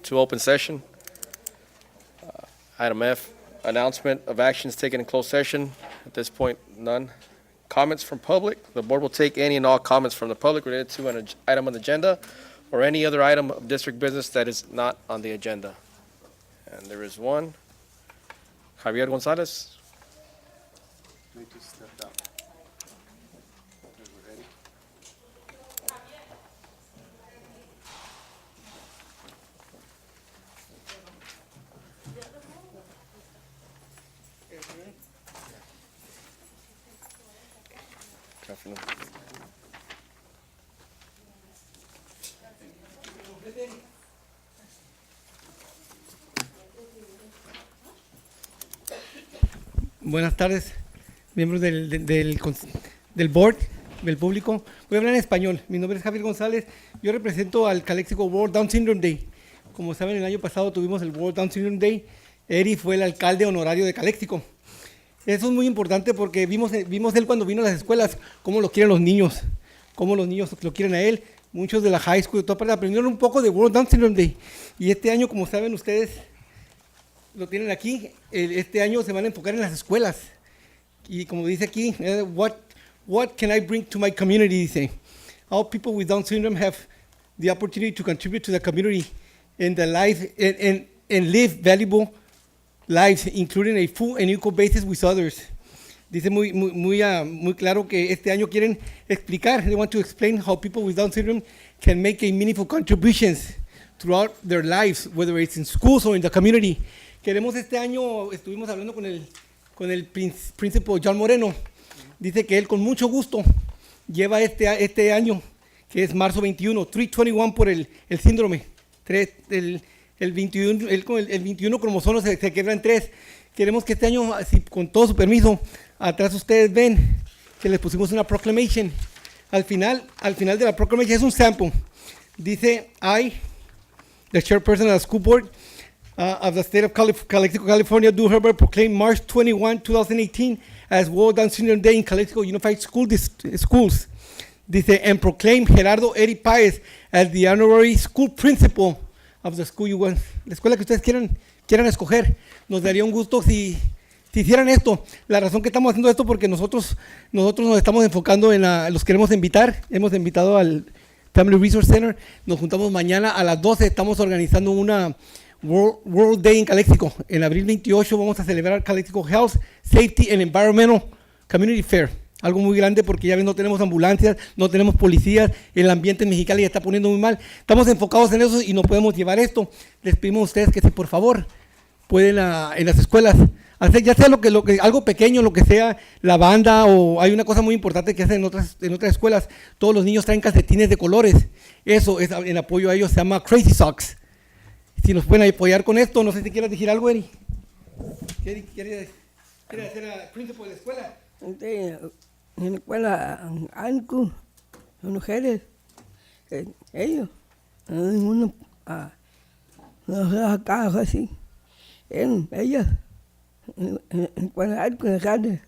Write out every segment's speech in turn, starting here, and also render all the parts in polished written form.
to open session. Item F, announcement of actions taken in closed session. At this point, none. Comments from public. The board will take any and all comments from the public related to an item on the agenda or any other item of district business that is not on the agenda. And there is one. Javier Gonzalez. Good afternoon. Buenas tardes, miembros del board, del público. Voy a hablar en español. Mi nombre es Javier González. Yo represento al Calexico World Down Syndrome Day. Como saben, el año pasado tuvimos el World Down Syndrome Day. Eri fue el alcalde honorario de Calexico. Eso es muy importante porque vimos él cuando vino a las escuelas, cómo lo quieren los niños lo quieren a él. Muchos de la high school, de toda parte, aprendieron un poco de World Down Syndrome Day. Y este año, como saben ustedes, lo tienen aquí, este año se van a enfocar en las escuelas. Y como dice aquí, what can I bring to my community? Dice, all people with Down syndrome have the opportunity to contribute to the community and the life and live valuable lives, including a full and equal basis with others. Dice muy claro que este año quieren explicar, they want to explain how people with Down syndrome can make a meaningful contributions throughout their lives, whether it's in schools or in the community. Queremos este año, estuvimos hablando con el príncipe John Moreno. Dice que él con mucho gusto lleva este año, que es marzo 21, 321 por el síndrome. El 21 cromosomas se quebra en 3. Queremos que este año, así, con todo su permiso, atrás ustedes ven que les pusimos una proclamation. Al final de la proclamation es un sample. Dice, I, the chairperson of the school board, of the state of Calexico, California, do hereby proclaim March 21, 2018 as World Down Syndrome Day in Calexico Unified Schools. Dice, and proclaim Gerardo Eri Páez as the honorary school principal of the school you want. La escuela que ustedes quieran escoger. Nos daría un gusto si hicieran esto. La razón que estamos haciendo esto porque nosotros nos estamos enfocando en los queremos invitar. Hemos invitado al Family Resource Center. Nos juntamos mañana a las 12. Estamos organizando una World Day en Calexico. En abril 28 vamos a celebrar Calexico Health, Safety and Environmental Community Fair. Algo muy grande porque ya ven, no tenemos ambulancias, no tenemos policías, el ambiente en Mexicali ya está poniendo muy mal. Estamos enfocados en eso y no podemos llevar esto. Les pedimos a ustedes que si por favor pueden en las escuelas hacer ya sea lo que algo pequeño, lo que sea, la banda, o hay una cosa muy importante que hacen en otras escuelas. Todos los niños traen calcetines de colores. Eso es en apoyo a ellos, se llama Crazy Socks. Si nos pueden apoyar con esto, no sé si quieras decir algo, Eri. ¿Quieres hacer a príncipe de la escuela? En la escuela, ANCU, las mujeres, ellos, uno, acá, así, ellas, en la escuela ANCU, en la calle,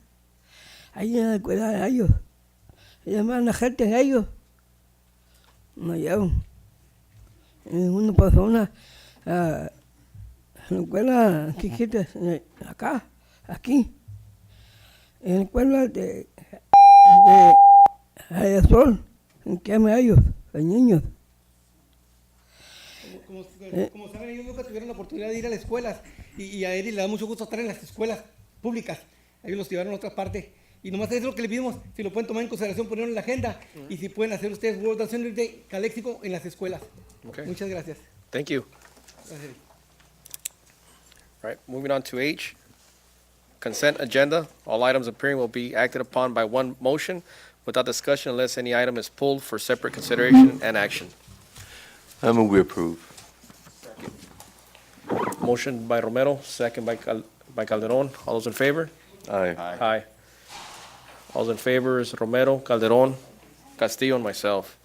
ahí en la escuela de ellos, llaman a la gente de ellos, no llevan, una persona, en la escuela chiquita, acá, aquí, en la escuela de sol, que a ellos, los niños. Como saben, ellos nunca tuvieron la oportunidad de ir a las escuelas y a Eri le da mucho gusto estar en las escuelas públicas. Ellos los llevaron a otra parte. Y nomás es lo que le pedimos, si lo pueden tomar en consideración, ponerlo en la agenda y si pueden hacer ustedes World Down Syndrome Day Calexico en las escuelas. Okay. Muchas gracias. Thank you. Gracias. All right, moving on to H. Consent agenda. All items appearing will be acted upon by one motion without discussion unless any item is pulled for separate consideration and action. I move we approve. Motion by Romero, second by Calderon. All those in favor? Aye. Aye. All those in favor is Romero, Calderon, Castillo, and myself.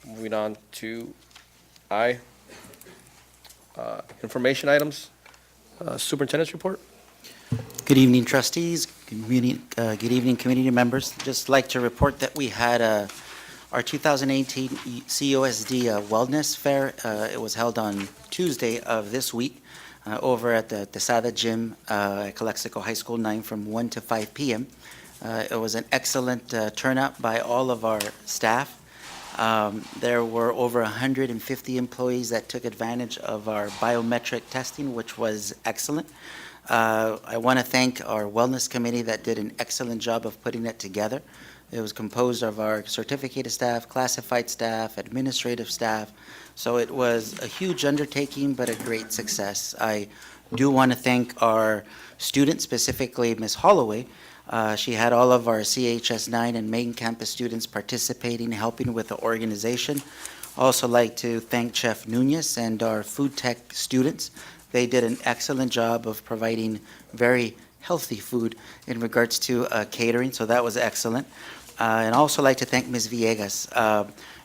Moving on to I. Information items. Superintendent's report. Good evening, trustees. Good evening, community members. Just like to report that we had our 2018 COSD Wellness Fair. It was held on Tuesday of this week over at the Tesada Gym at Calexico High School 9 from 1 to 5 p.m. It was an excellent turnout by all of our staff. There were over 150 employees that took advantage of our biometric testing, which was excellent. I want to thank our wellness committee that did an excellent job of putting it together. It was composed of our certificated staff, classified staff, administrative staff. So it was a huge undertaking, but a great success. I do want to thank our students, specifically Ms. Holloway. She had all of our CHS 9 and main campus students participating, helping with the organization. Also like to thank Chef Nunez and our food tech students. They did an excellent job of providing very healthy food in regards to catering, so that was excellent. And also like to thank Ms. Villegas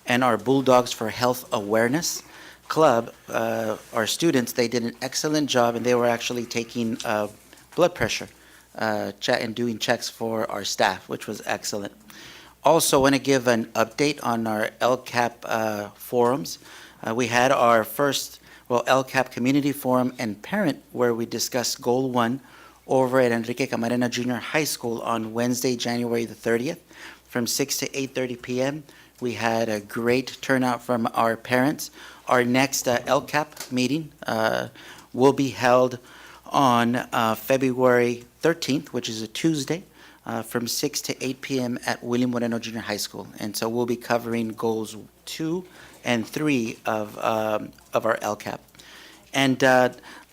and our Bulldogs for Health Awareness Club. Our students, they did an excellent job, and they were actually taking blood pressure and doing checks for our staff, which was excellent. Also want to give an update on our LCAP forums. We had our first LCAP Community Forum and Parent, where we discussed Goal 1 over at Enrique Camarena Junior High School on Wednesday, January the 30th, from 6 to 8:30 p.m. We had a great turnout from our parents. Our next LCAP meeting will be held on February 13th, which is a Tuesday, from 6 to 8 p.m. at William Moreno Junior High School. And so we'll be covering goals 2 and 3 of our LCAP. And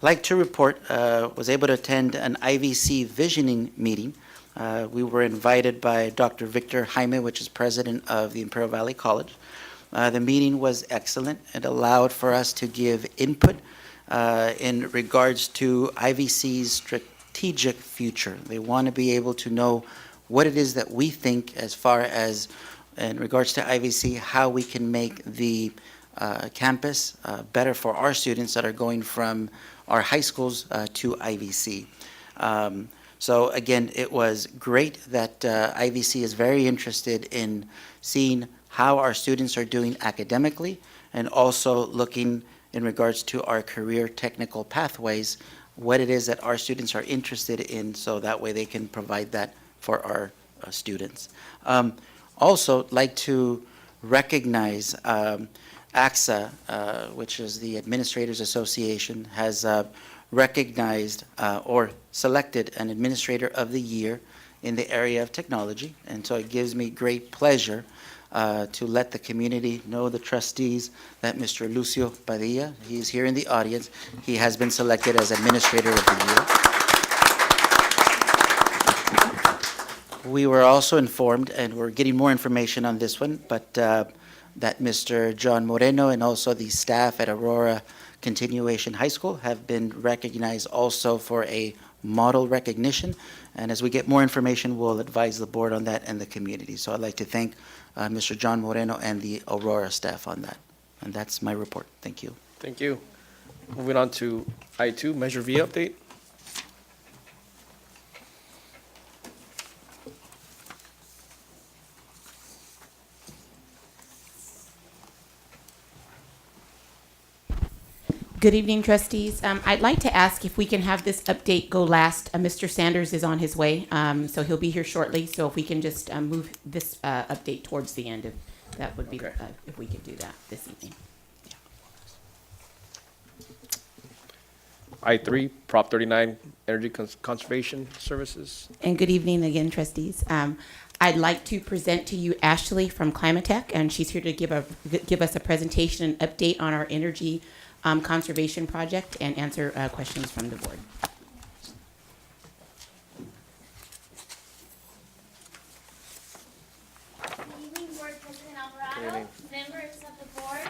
like to report, was able to attend an IVC visioning meeting. We were invited by Dr. Victor Jaime, which is president of the Imperial Valley College. The meeting was excellent. It allowed for us to give input in regards to IVC's strategic future. They want to be able to know what it is that we think as far as in regards to IVC, how we can make the campus better for our students that are going from our high schools to IVC. So again, it was great that IVC is very interested in seeing how our students are doing academically, and also looking in regards to our career technical pathways, what it is that our students are interested in, so that way they can provide that for our students. Also, like to recognize AXA, which is the Administrators Association, has recognized or selected an Administrator of the Year in the area of technology. And so it gives me great pleasure to let the community know, the trustees, that Mr. Lucio Padilla, he's here in the audience, he has been selected as Administrator of the Year. We were also informed, and we're getting more information on this one, but that Mr. John Moreno and also the staff at Aurora Continuation High School have been recognized also for a model recognition. And as we get more information, we'll advise the board on that and the community. So I'd like to thank Mr. John Moreno and the Aurora staff on that. And that's my report. Thank you. Thank you. Moving on to I2, Measure V update. Good evening, trustees. I'd like to ask if we can have this update go last. Mr. Sanders is on his way, so he'll be here shortly. So if we can just move this update towards the end, that would be, if we could do that this evening. I3, Prop 39, Energy Conservation Services. And good evening again, trustees. I'd like to present to you Ashley from Climatech, and she's here to give us a presentation and update on our energy conservation project and answer questions from the board. Good evening, Board President Alvarado, members of the board,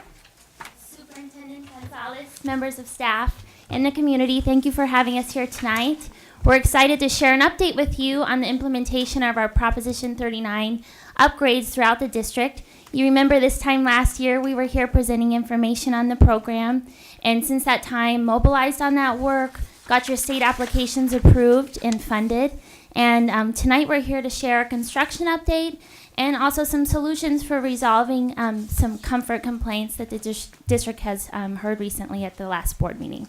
Superintendent Gonzalez, members of staff, and the community. Thank you for having us here tonight. We're excited to share an update with you on the implementation of our Proposition 39 upgrades throughout the district. You remember this time last year, we were here presenting information on the program, and since that time, mobilized on that work, got your state applications approved and funded. And tonight we're here to share a construction update and also some solutions for resolving some comfort complaints that the district has heard recently at the last board meeting.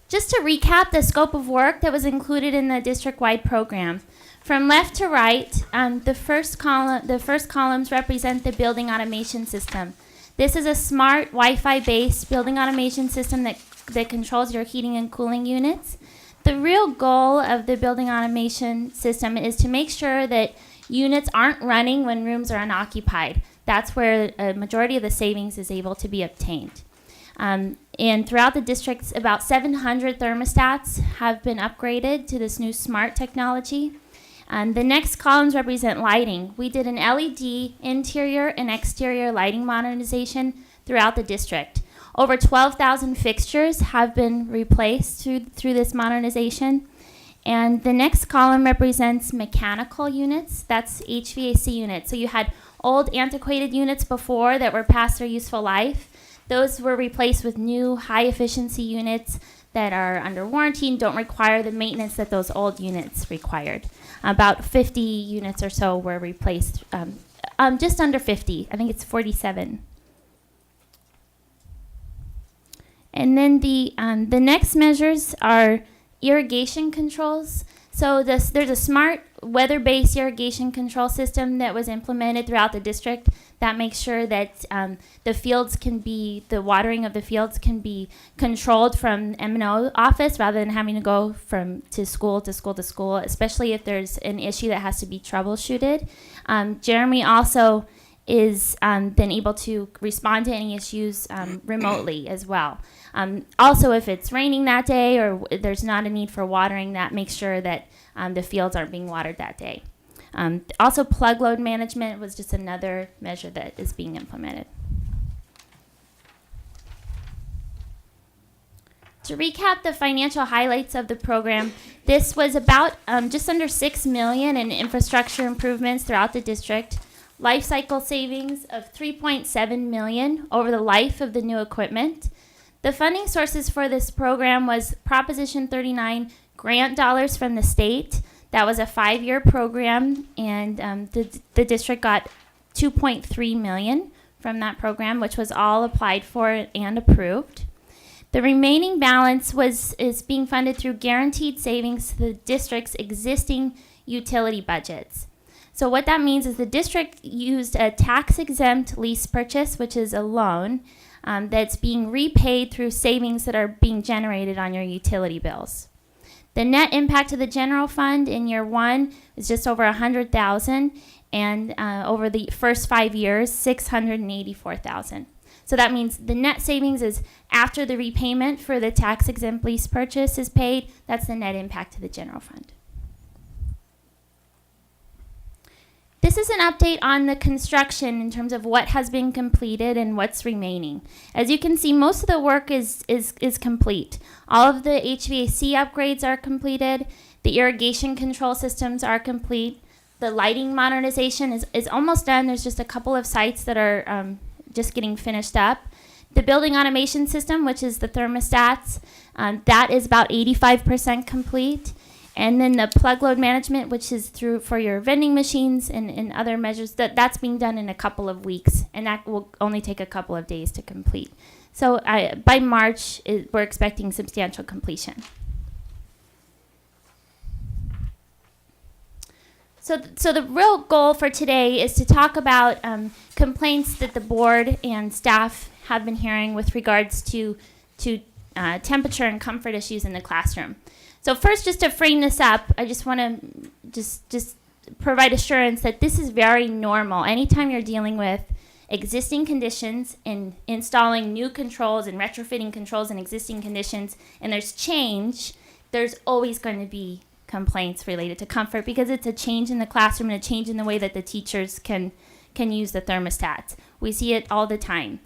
Just to recap the scope of work that was included in the district-wide program. From left to right, the first columns represent the building automation system. This is a smart Wi-Fi based building automation system that controls your heating and cooling units. The real goal of the building automation system is to make sure that units aren't running when rooms are unoccupied. That's where a majority of the savings is able to be obtained. And throughout the districts, about 700 thermostats have been upgraded to this new smart technology. The next columns represent lighting. We did an LED interior and exterior lighting modernization throughout the district. Over 12,000 fixtures have been replaced through this modernization. And the next column represents mechanical units. That's HVAC units. So you had old antiquated units before that were past their useful life. Those were replaced with new high-efficiency units that are under warranty and don't require the maintenance that those old units required. About 50 units or so were replaced, just under 50. I think it's 47. And then the next measures are irrigation controls. So there's a smart weather-based irrigation control system that was implemented throughout the district that makes sure that the watering of the fields can be controlled from M&O office rather than having to go to school to school to school, especially if there's an issue that has to be troubleshooted. Jeremy also is then able to respond to any issues remotely as well. Also, if it's raining that day or there's not a need for watering, that makes sure that the fields aren't being watered that day. Also, plug load management was just another measure that is being implemented. To recap the financial highlights of the program, this was about just under $6 million in infrastructure improvements throughout the district, life cycle savings of $3.7 million over the life of the new equipment. The funding sources for this program was Proposition 39 grant dollars from the state. That was a 5-year program, and the district got $2.3 million from that program, which was all applied for and approved. The remaining balance is being funded through guaranteed savings to the district's existing utility budgets. So what that means is the district used a tax-exempt lease purchase, which is a loan, that's being repaid through savings that are being generated on your utility bills. The net impact to the general fund in year 1 is just over $100,000, and over the first 5 years, $684,000. So that means the net savings is after the repayment for the tax-exempt lease purchase is paid. That's the net impact to the general fund. This is an update on the construction in terms of what has been completed and what's remaining. As you can see, most of the work is complete. All of the HVAC upgrades are completed. The irrigation control systems are complete. The lighting modernization is almost done. There's just a couple of sites that are just getting finished up. The building automation system, which is the thermostats, that is about 85% complete. And then the plug load management, which is for your vending machines and other measures, that's being done in a couple of weeks, and that will only take a couple of days to complete. So by March, we're expecting substantial completion. So the real goal for today is to talk about complaints that the board and staff have been hearing with regards to temperature and comfort issues in the classroom. So first, just to frame this up, I just want to just provide assurance that this is very normal. Anytime you're dealing with existing conditions and installing new controls and retrofitting controls in existing conditions, and there's change, there's always going to be complaints related to comfort because it's a change in the classroom and a change in the way that the teachers can use the thermostats. We see it all the time.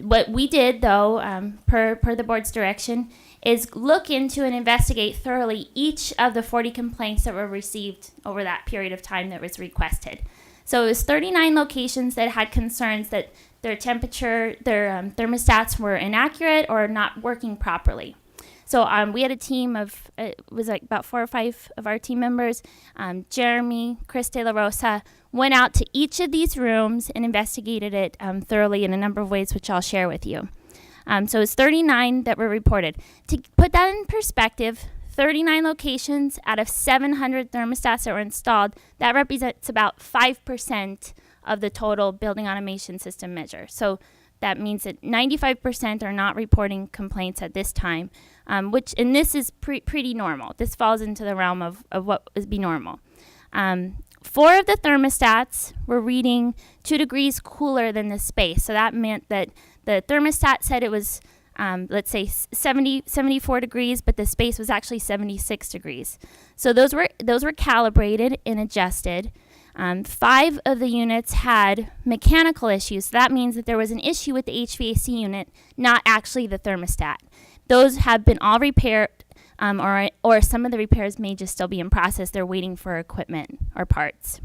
What we did, though, per the board's direction, is look into and investigate thoroughly each of the 40 complaints that were received over that period of time that was requested. So it was 39 locations that had concerns that their thermostats were inaccurate or not working properly. So So we had a team of, it was like about 4 or 5 of our team members. Jeremy, Chris De La Rosa, went out to each of these rooms and investigated it thoroughly in a number of ways, which I'll share with you. So it's 39 that were reported. To put that in perspective, 39 locations out of 700 thermostats that were installed, that represents about 5% of the total building automation system measure. So that means that 95% are not reporting complaints at this time, and this is pretty normal. This falls into the realm of what would be normal. 4 of the thermostats were reading 2 degrees cooler than the space. So that meant that the thermostat said it was, let's say 74 degrees, but the space was actually 76 degrees. So those were calibrated and adjusted. 5 of the units had mechanical issues. So that means that there was an issue with the HVAC unit, not actually the thermostat. Those have been all repaired, or some of the repairs may just still be in process. They're waiting for equipment or parts.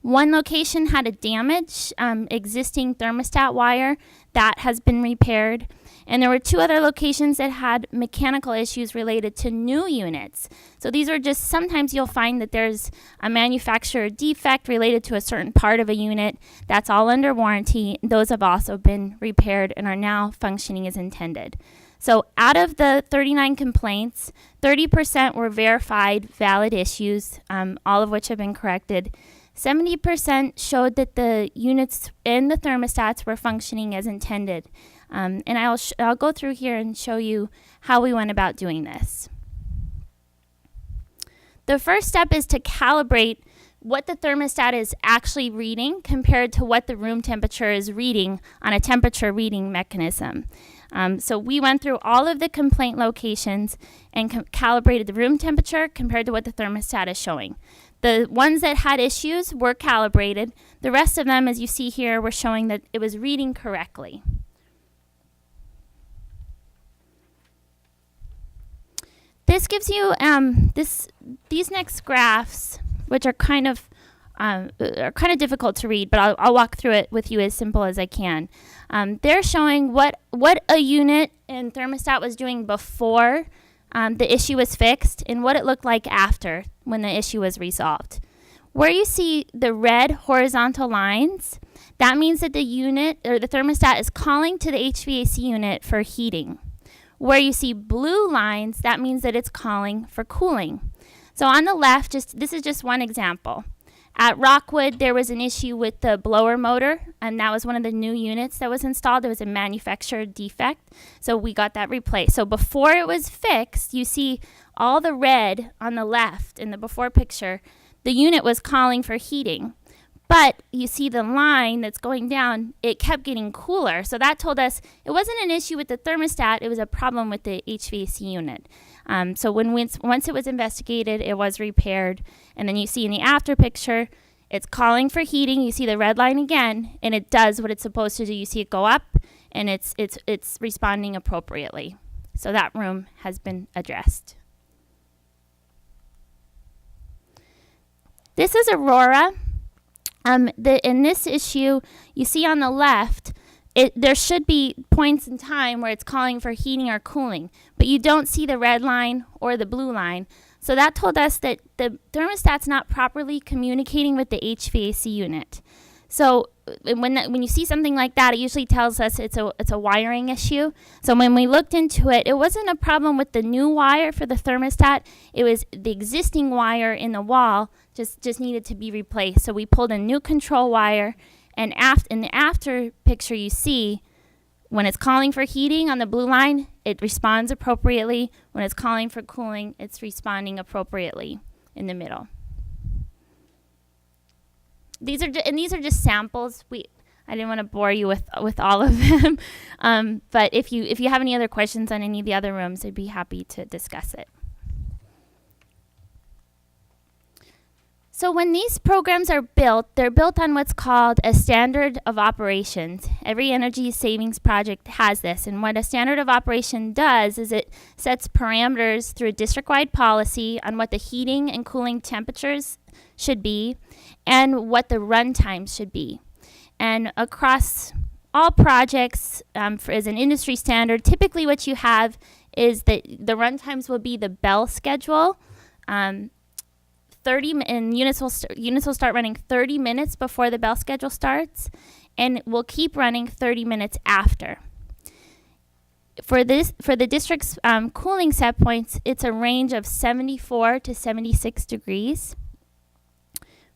1 location had a damaged existing thermostat wire that has been repaired. And there were 2 other locations that had mechanical issues related to new units. So these are just, sometimes you'll find that there's a manufacturer defect related to a certain part of a unit. That's all under warranty. Those have also been repaired and are now functioning as intended. So out of the 39 complaints, 30% were verified valid issues, all of which have been corrected. 70% showed that the units and the thermostats were functioning as intended. And I'll go through here and show you how we went about doing this. The first step is to calibrate what the thermostat is actually reading compared to what the room temperature is reading on a temperature reading mechanism. So we went through all of the complaint locations and calibrated the room temperature compared to what the thermostat is showing. The ones that had issues were calibrated. The rest of them, as you see here, were showing that it was reading correctly. This gives you these next graphs, which are kind of difficult to read, but I'll walk through it with you as simple as I can. They're showing what a unit and thermostat was doing before the issue was fixed and what it looked like after when the issue was resolved. Where you see the red horizontal lines, that means that the unit or the thermostat is calling to the HVAC unit for heating. Where you see blue lines, that means that it's calling for cooling. So on the left, this is just one example. At Rockwood, there was an issue with the blower motor, and that was one of the new units that was installed. It was a manufacturer defect, so we got that replaced. So before it was fixed, you see all the red on the left in the before picture. The unit was calling for heating, but you see the line that's going down, it kept getting cooler. So that told us it wasn't an issue with the thermostat, it was a problem with the HVAC unit. So once it was investigated, it was repaired. And then you see in the after picture, it's calling for heating. You see the red line again, and it does what it's supposed to do. You see it go up, and it's responding appropriately. So that room has been addressed. This is Aurora. In this issue, you see on the left, there should be points in time where it's calling for heating or cooling, but you don't see the red line or the blue line. So that told us that the thermostat's not properly communicating with the HVAC unit. So when you see something like that, it usually tells us it's a wiring issue. So when we looked into it, it wasn't a problem with the new wire for the thermostat. It was the existing wire in the wall just needed to be replaced. So we pulled a new control wire, and in the after picture you see, when it's calling for heating on the blue line, it responds appropriately. When it's calling for cooling, it's responding appropriately in the middle. These are just samples. I didn't want to bore you with all of them, but if you have any other questions on any of the other rooms, I'd be happy to discuss it. So when these programs are built, they're built on what's called a standard of operations. Every energy savings project has this, and what a standard of operation does is it sets parameters through a district-wide policy on what the heating and cooling temperatures should be and what the run times should be. And across all projects, as an industry standard, typically what you have is that the run times will be the bell schedule. 30 and units will start running 30 minutes before the bell schedule starts, and will keep running 30 minutes after. For the district's cooling set points, it's a range of 74 to 76 degrees.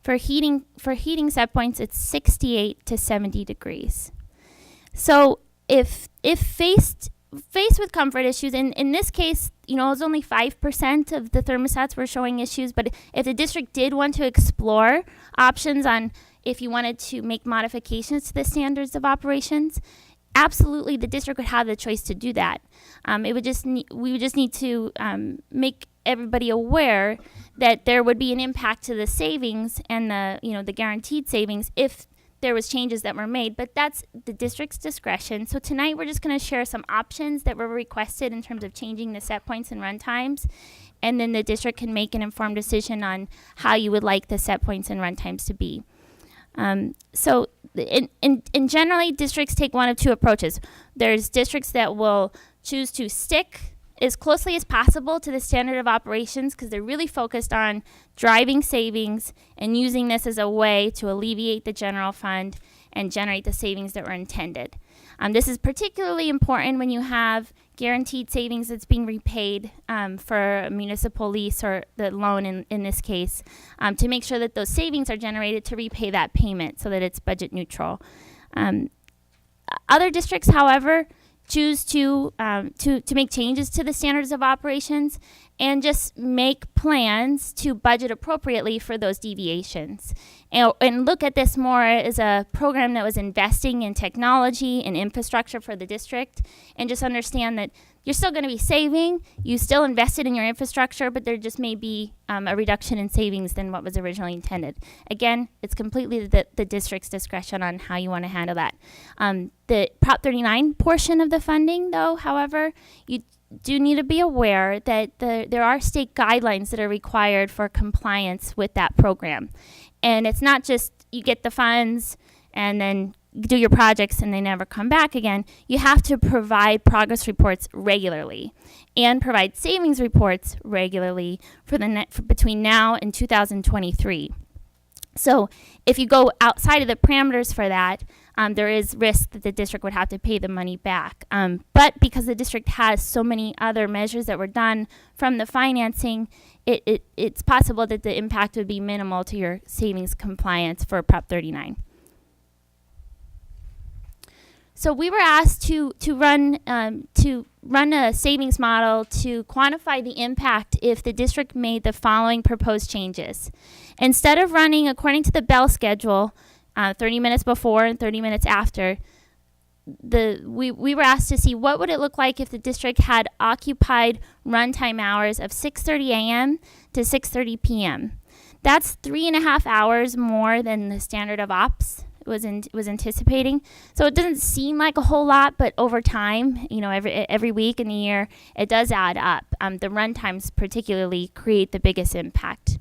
For heating set points, it's 68 to 70 degrees. So if faced with comfort issues, in this case, it was only 5% of the thermostats were showing issues, but if the district did want to explore options on if you wanted to make modifications to the standards of operations, absolutely the district would have the choice to do that. We would just need to make everybody aware that there would be an impact to the savings and the guaranteed savings if there was changes that were made, but that's the district's discretion. So tonight we're just going to share some options that were requested in terms of changing the set points and run times, and then the district can make an informed decision on how you would like the set points and run times to be. So in generally, districts take one of two approaches. There's districts that will choose to stick as closely as possible to the standard of operations because they're really focused on driving savings and using this as a way to alleviate the general fund and generate the savings that were intended. This is particularly important when you have guaranteed savings that's being repaid for a municipal lease or the loan in this case, to make sure that those savings are generated to repay that payment so that it's budget neutral. Other districts, however, choose to make changes to the standards of operations and just make plans to budget appropriately for those deviations. And look at this more as a program that was investing in technology and infrastructure for the district, and just understand that you're still going to be saving, you still invested in your infrastructure, but there just may be a reduction in savings than what was originally intended. Again, it's completely the district's discretion on how you want to handle that. The Prop 39 portion of the funding, though, however, you do need to be aware that there are state guidelines that are required for compliance with that program. And it's not just you get the funds and then do your projects and they never come back again. You have to provide progress reports regularly and provide savings reports regularly for between now and 2023. So if you go outside of the parameters for that, there is risk that the district would have to pay the money back. But because the district has so many other measures that were done from the financing, it's possible that the impact would be minimal to your savings compliance for Prop 39. So we were asked to run a savings model to quantify the impact if the district made the following proposed changes. Instead of running according to the bell schedule, 30 minutes before and 30 minutes after, we were asked to see what would it look like if the district had occupied runtime hours of 6:30 a.m. to 6:30 p.m. That's 3.5 hours more than the standard of ops was anticipating. So it doesn't seem like a whole lot, but over time, every week in the year, it does add up. The run times particularly create the biggest impact.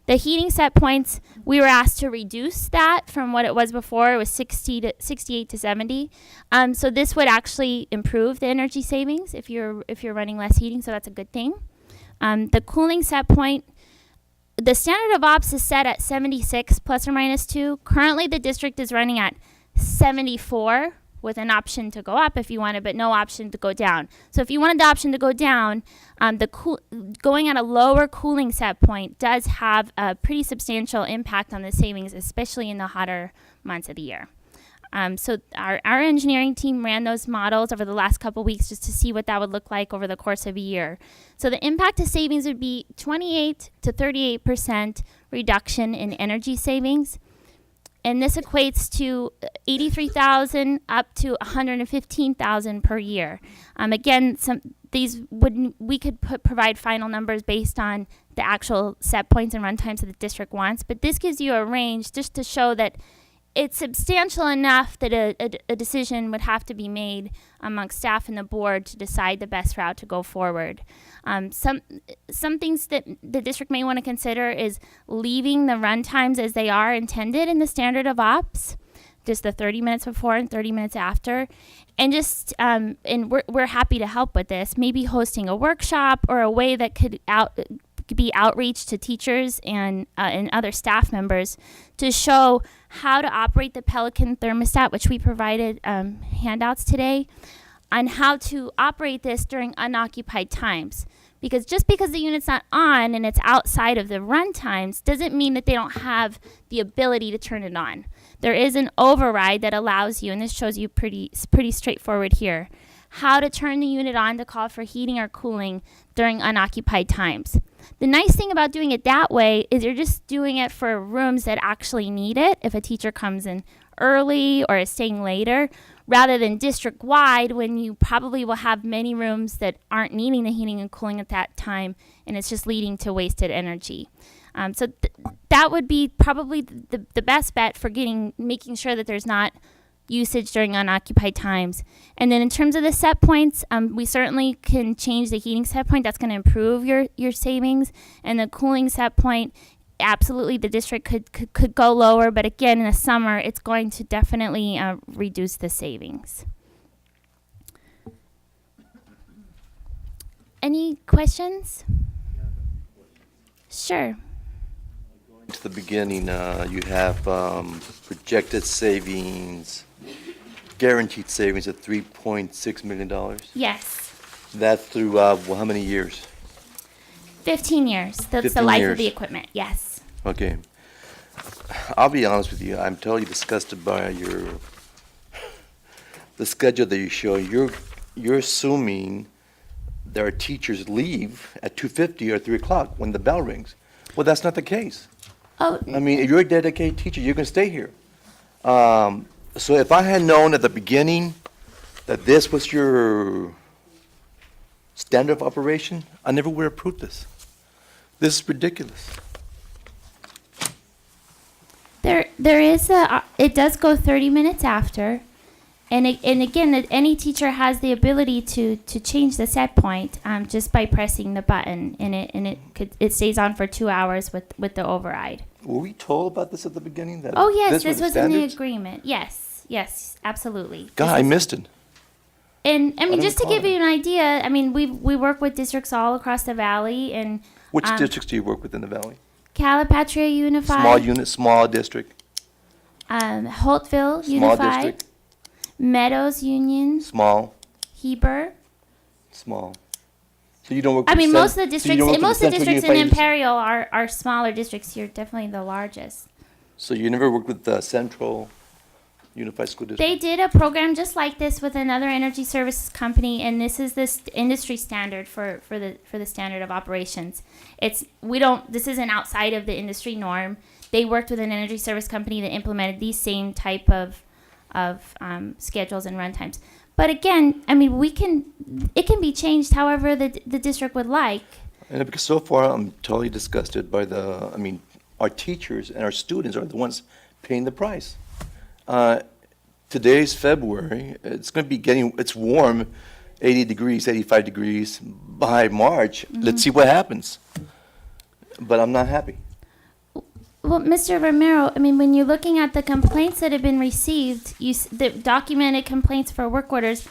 The heating set points, we were asked to reduce that from what it was before. It was 68 to 70. So this would actually improve the energy savings if you're running less heating. So that's a good thing. The cooling set point, the standard of ops is set at 76 plus or minus 2. Currently, the district is running at 74 with an option to go up if you wanted, but no option to go down. So if you wanted the option to go down, going at a lower cooling set point does have a pretty substantial impact on the savings, especially in the hotter months of the year. So our engineering team ran those models over the last couple weeks just to see what that would look like over the course of a year. So the impact to savings would be 28 to 38% reduction in energy savings. And this equates to $83,000 up to $115,000 per year. Again, we could provide final numbers based on the actual set points and run times that the district wants, but this gives you a range just to show that it's substantial enough that a decision would have to be made amongst staff and the board to decide the best route to go forward. Some things that the district may want to consider is leaving the run times as they are intended in the standard of ops just the 30 minutes before and 30 minutes after. And just, and we're happy to help with this, maybe hosting a workshop or a way that could be outreach to teachers and other staff members to show how to operate the Pelican thermostat, which we provided handouts today, on how to operate this during unoccupied times. Because just because the unit's not on and it's outside of the run times doesn't mean that they don't have the ability to turn it on. There is an override that allows you, and this shows you pretty straightforward here, how to turn the unit on to call for heating or cooling during unoccupied times. The nice thing about doing it that way is you're just doing it for rooms that actually need it, if a teacher comes in early or is staying later, rather than district-wide when you probably will have many rooms that aren't needing the heating and cooling at that time, and it's just leading to wasted energy. So that would be probably the best bet for making sure that there's not usage during unoccupied times. And then in terms of the set points, we certainly can change the heating set point. That's going to improve your savings. And the cooling set point, absolutely the district could go lower, but again, in the summer, it's going to definitely reduce the savings. Any questions? Sure. To the beginning, you have projected savings, guaranteed savings of $3.6 million. Yes. That's through how many years? 15 years. That's 15 the life years. of the equipment. Yes. Okay. I'll be honest with you. I'm totally disgusted by the schedule that you show. You're assuming that our teachers leave at 2:50 or 3 o'clock when the bell rings. Well, that's not the case. Oh, I mean, if you're a dedicated teacher, you're going to stay here. So if I had known at the beginning that this was your standard of operation, I never would have approved this. This is ridiculous. there is it does go 30 minutes after, and again, that any teacher has the ability to change the set point just by pressing the button, and it stays on for 2 hours with the override. Were we told about this at the beginning? That Oh yes, this the was in the standards? agreement. Yes, absolutely. God, I missed it. And I mean, don't just to recall give it. you an idea, I mean, we work with districts all across the valley, and Which districts do you work with in the valley? Calipatria Unified, Small unit, small district, Holtville small Unified, district, Meadows Union, small, Heber. small. So you don't work with I mean, cen- most of the so you don't districts, work with most of the Central districts in Unified District? Imperial are smaller districts. You're definitely the largest. So you never worked with the Central Unified School District? They did a program just like this with another energy services company, and this is this industry standard for the standard of operations. This isn't outside of the industry norm. They worked with an energy service company that implemented these same type of schedules and runtimes. But again, I mean, it can be changed however the district would like. And because so far, I'm totally disgusted by our teachers and our students are the ones paying the price. Today's February, it's going to be it's warm, 80 degrees, 85 degrees. By March, let's see what happens. But I'm not happy. Well, Mr. Romero, I mean, when you're looking at the complaints that have been received, the documented complaints for work orders,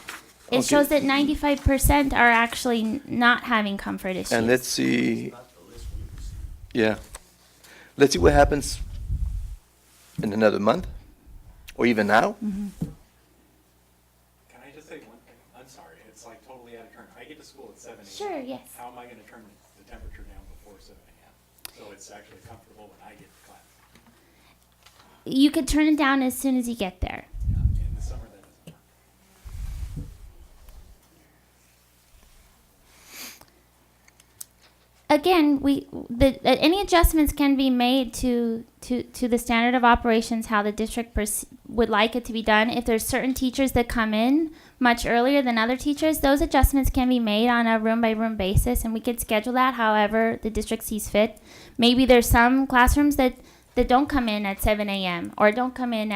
it Okay. shows that 95% are actually not having comfort issues. And let's see, yeah. Let's see what happens in another month, or even now. Can I just say one thing? I'm sorry, it's like totally out of turn. I get to school at 7 a.m. Sure, yes. How am I gonna turn the temperature down before 7 a.m.? So it's actually comfortable when I get to class. You could turn it down as soon as you get there. Yeah, in the summer that doesn't work. Again, any adjustments can be made to the standard of operations, how the district would like it to be done. If there's certain teachers that come in much earlier than other teachers, those adjustments can be made on a room-by-room basis, and we could schedule that however the district sees fit. Maybe there's some classrooms that don't come in at 7 a.m. or don't come in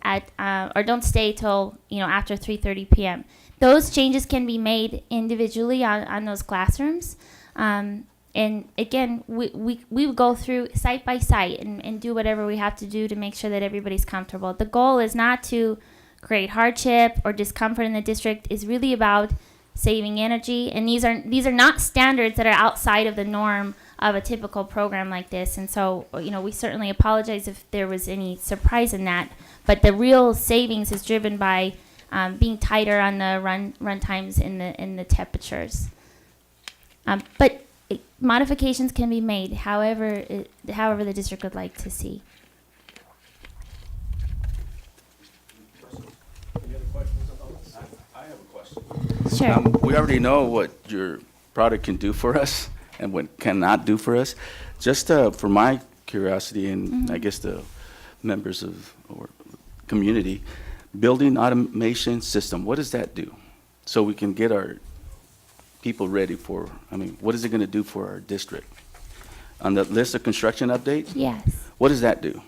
or don't stay till after 3:30 p.m. Those changes can be made individually on those classrooms. And again, we would go through site by site and do whatever we have to do to make sure that everybody's comfortable. The goal is not to create hardship or discomfort in the district. It's really about saving energy. And these are not standards that are outside of the norm of a typical program like this. And so, we certainly apologize if there was any surprise in that. But the real savings is driven by being tighter on the run times in the temperatures. But modifications can be made however the district would like to see. Any other questions or comments? I have a question. Sure. We already know what your product can do for us and what cannot do for us. Just for my curiosity and I guess the members of our community, building automation system, what does that do? So we can get our people ready for, what is it going to do for our district? On the list of construction updates, Yes. what does that do?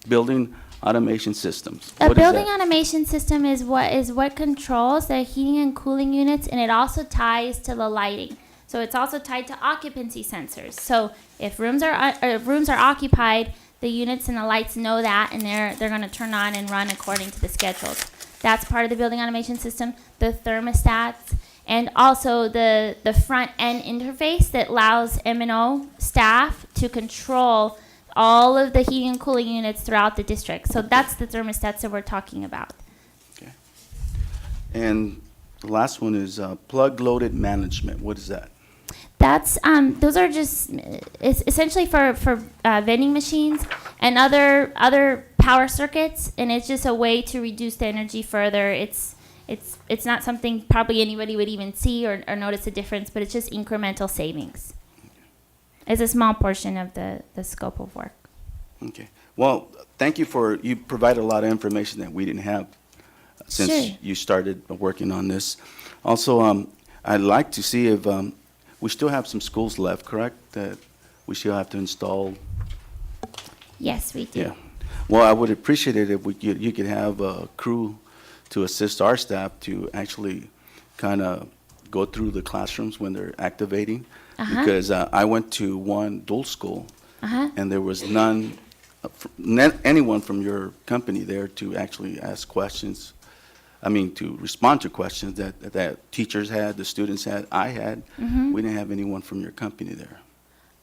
Building automation systems. A What is building that? automation system is what controls the heating and cooling units, and it also ties to the lighting. So it's also tied to occupancy sensors. So if rooms are occupied, the units and the lights know that, and they're going to turn on and run according to the schedules. That's part of the building automation system. The thermostats, and also the front end interface that allows M&O staff to control all of the heating and cooling units throughout the district. So that's the thermostats that we're talking about. Okay. And the last one is plug loaded management. What is that? That's those are just it's essentially for vending machines and other power circuits, and it's just a way to reduce the energy further. It's not something probably anybody would even see or notice a difference, but it's just incremental savings. It's a small portion of the scope of work. Okay. Well, thank you you provided a lot of information that we didn't have since Sure. you started working on this. Also, I'd like to see if we still have some schools left, correct? That we still have to install. Yes, we do. Yeah. Well, I would appreciate it if you could have a crew to assist our staff to actually kind of go through the classrooms when they're activating. Uh-huh. Because I went to one dual school, Uh-huh. and there was anyone from your company there to actually ask questions. To respond to questions that teachers had, the students had, I had. Mhm. We didn't have anyone from your company there.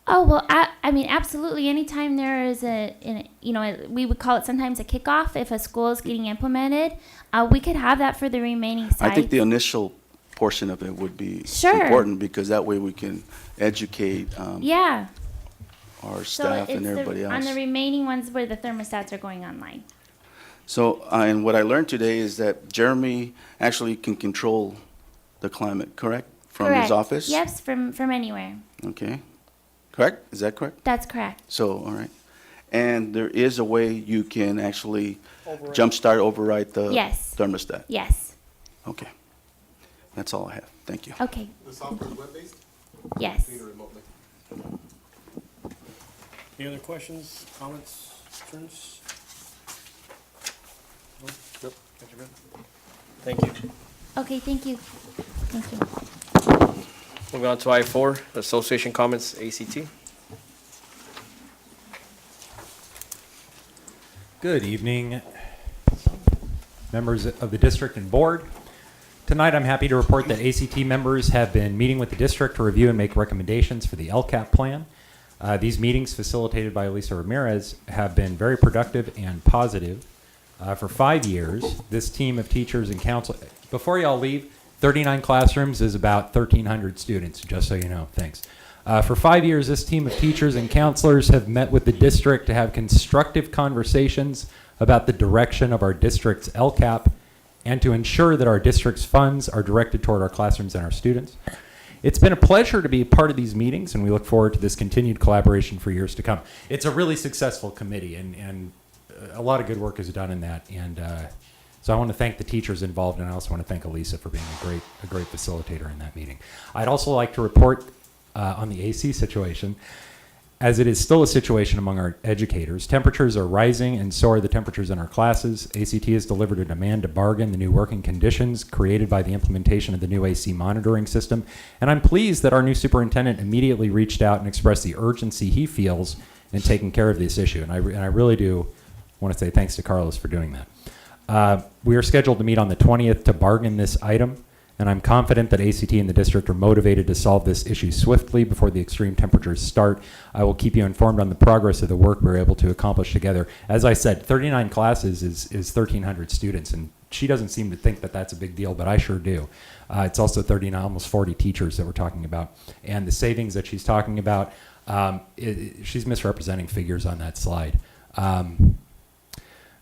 Oh, well, I mean, absolutely. Anytime there is we would call it sometimes a kickoff if a school is getting implemented, we could have that for the remaining sites. I think the initial portion of it would be Sure. important, because that way we can educate Yeah. our So staff it's and everybody on else. the remaining ones where the thermostats are going online. So, and what I learned today is that Jeremy actually can control the climate, correct? From his Correct. office? Yes, from anywhere. Okay. Correct? Is that correct? That's correct. So, all right. And there is a way you can actually override the Yes. thermostat? Yes. Okay. That's all I have. Thank you. Okay. The software is web-based? Yes. Remotely. Any other questions, comments, concerns? No? Yep. Thank you. Okay, thank you. Thank you. Moving on to I-4, Association Comments, ACT. Good evening, members of the district and board. Tonight, I'm happy to report that ACT members have been meeting with the district to review and make recommendations for the LCAP plan. These meetings, facilitated by Elisa Ramirez, have been very productive and positive. For 5 years, this team of teachers and counsel, before y'all leave, 39 classrooms is about 1,300 students, just so you know. Thanks. For 5 years, this team of teachers and counselors have met with the district to have constructive conversations about the direction of our district's LCAP and to ensure that our district's funds are directed toward our classrooms and our students. It's been a pleasure to be a part of these meetings, and we look forward to this continued collaboration for years to come. It's a really successful committee, and a lot of good work is done in that. And so I want to thank the teachers involved, and I also want to thank Elisa for being a great facilitator in that meeting. I'd also like to report on the AC situation. as it is still a situation among our educators, temperatures are rising and so are the temperatures in our classes. ACT has delivered a demand to bargain the new working conditions created by the implementation of the new AC monitoring system. And I'm pleased that our new superintendent immediately reached out and expressed the urgency he feels in taking care of this issue. And I really do want to say thanks to Carlos for doing that. We are scheduled to meet on the 20th to bargain this item, and I'm confident that ACT and the district are motivated to solve this issue swiftly before the extreme temperatures start. I will keep you informed on the progress of the work we're able to accomplish together. As I said, 39 classes is 1,300 students, and she doesn't seem to think that that's a big deal, but I sure do. It's also 39, almost 40 teachers that we're talking about. And the savings that she's talking about, she's misrepresenting figures on that slide.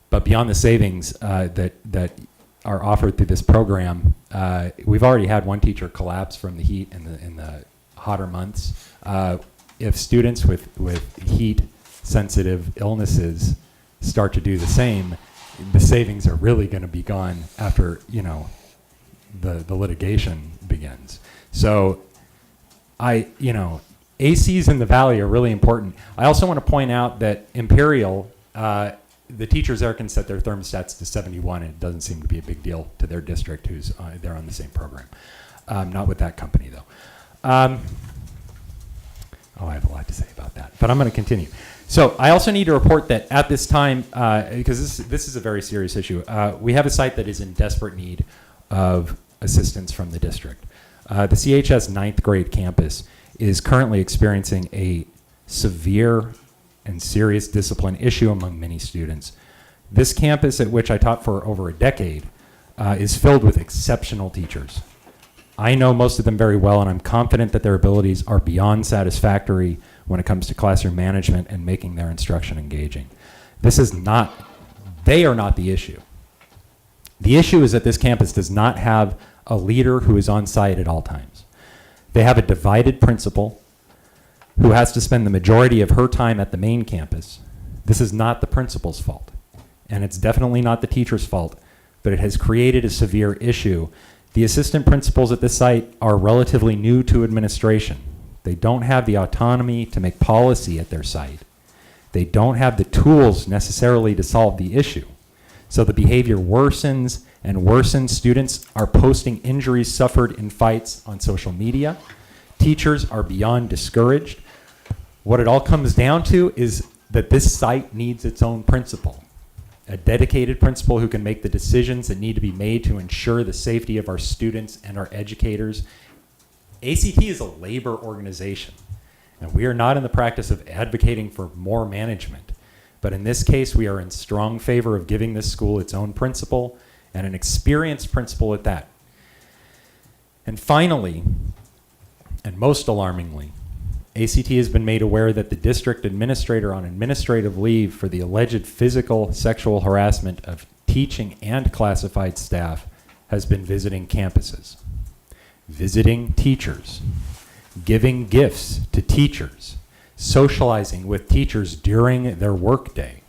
But beyond the savings that are offered through this program, we've already had one teacher collapse from the heat in the hotter months. If students with heat-sensitive illnesses start to do the same, the savings are really going to be gone after the litigation begins. So, ACs in the Valley are really important. I also want to point out that Imperial. The teachers there can set their thermostats to 71, and it doesn't seem to be a big deal to their district who's they're on the same program. Not with that company, though. I have a lot to say about that, but I'm going to continue. So I also need to report that at this time, because this is a very serious issue, we have a site that is in desperate need of assistance from the district. The CHS 9th grade campus is currently experiencing a severe and serious discipline issue among many students. This campus, at which I taught for over a decade, is filled with exceptional teachers. I know most of them very well, and I'm confident that their abilities are beyond satisfactory when it comes to classroom management and making their instruction engaging. They are not the issue. The issue is that this campus does not have a leader who is on site at all times. They have a divided principal who has to spend the majority of her time at the main campus. This is not the principal's fault, and it's definitely not the teacher's fault, but it has created a severe issue. The assistant principals at this site are relatively new to administration. They don't have the autonomy to make policy at their site. They don't have the tools necessarily to solve the issue. So the behavior worsens and worsens. Students are posting injuries suffered in fights on social media. Teachers are beyond discouraged. What it all comes down to is that this site needs its own principal, a dedicated principal who can make the decisions that need to be made to ensure the safety of our students and our educators. ACT is a labor organization, and we are not in the practice of advocating for more management. But in this case, we are in strong favor of giving this school its own principal, and an experienced principal at that. And finally, and most alarmingly, ACT has been made aware that the district administrator on administrative leave for the alleged physical sexual harassment of teaching and classified staff has been visiting campuses, visiting teachers, giving gifts to teachers, socializing with teachers during their workday.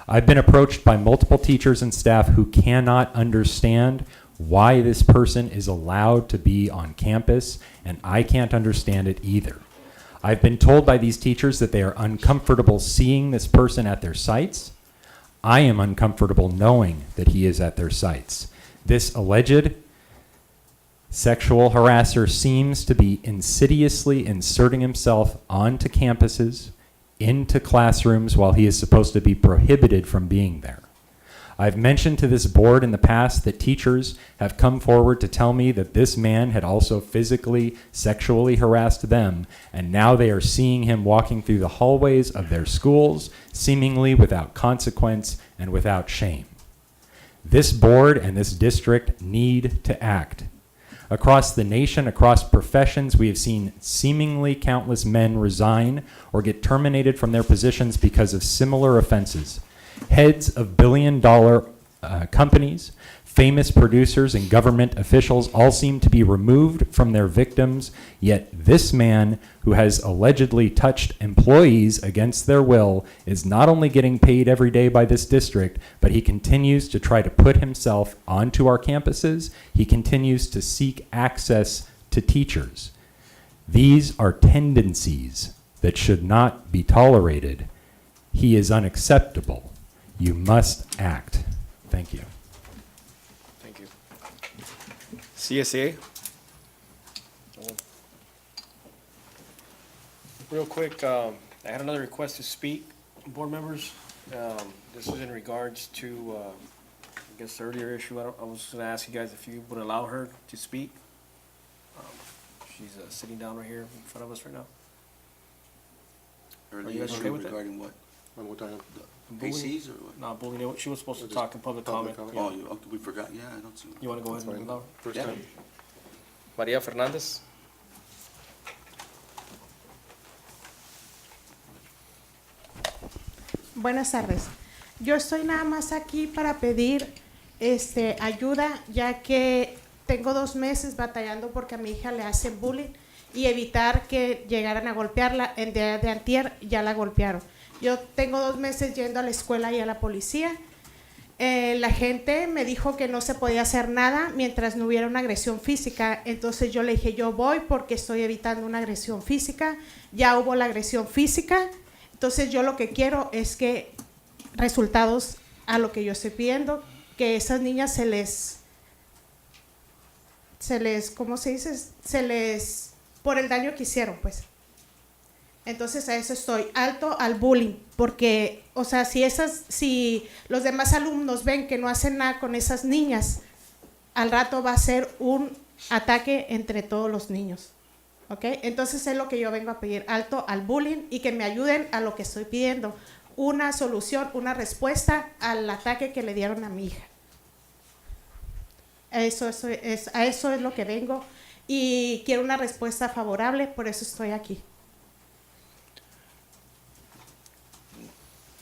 I've been approached by multiple teachers and staff who cannot understand why this person is allowed to be on campus, and I can't understand it either. I've been told by these teachers that they are uncomfortable seeing this person at their sites. I am uncomfortable knowing that he is at their sites. This alleged sexual harasser seems to be insidiously inserting himself onto campuses, into classrooms, while he is supposed to be prohibited from being there. I've mentioned to this board in the past that teachers have come forward to tell me that this man had also physically, sexually harassed them, and now they are seeing him walking through the hallways of their schools, seemingly without consequence and without shame. This board and this district need to act. Across the nation, across professions, we have seen seemingly countless men resign or get terminated from their positions because of similar offenses. Heads of billion-dollar companies, famous producers, and government officials all seem to be removed from their victims, yet this man, who has allegedly touched employees against their will, is not only getting paid every day by this district, but he continues to try to put himself onto our campuses. He continues to seek access to teachers. These are tendencies, that should not be tolerated. He is unacceptable. You must act. Thank you. Thank you. CSA? Real quick, I had another request to speak, board members. This is in regards to, I guess, the earlier issue. I was gonna ask you guys if you would allow her to speak. She's sitting down right here in front of us right now. Early you guys okay issue with that? regarding what? One more time, the Bullying. ACs or what? Not bullying, she was supposed to Just talk in public comment. comment? Yeah. Oh, you, okay, we forgot, yeah, I don't see. You wanna go ahead and allow her? First Yeah. time. Maria Fernandez? Buenas tardes. Yo estoy nada más aquí para pedir ayuda, ya que tengo 2 meses batallando porque a mi hija le hacen bullying y evitar que llegaran a golpearla. En día de antier ya la golpearon. Yo tengo 2 meses yendo a la escuela y a la policía. La gente me dijo que no se podía hacer nada mientras no hubiera una agresión física. Entonces yo le dije, yo voy porque estoy evitando una agresión física. Ya hubo la agresión física. Entonces yo lo que quiero es que resultados a lo que yo estoy pidiendo, que esas niñas se les, ¿cómo se dice? Por el daño que hicieron, pues. Entonces a eso estoy, alto al bullying, porque, o sea, si los demás alumnos ven que no hacen nada con esas niñas, al rato va a ser un ataque entre todos los niños. ¿Ok? Entonces es lo que yo vengo a pedir, alto al bullying, y que me ayuden a lo que estoy pidiendo, una solución, una respuesta al ataque que le dieron a mi hija. A eso es lo que vengo, y quiero una respuesta favorable, por eso estoy aquí.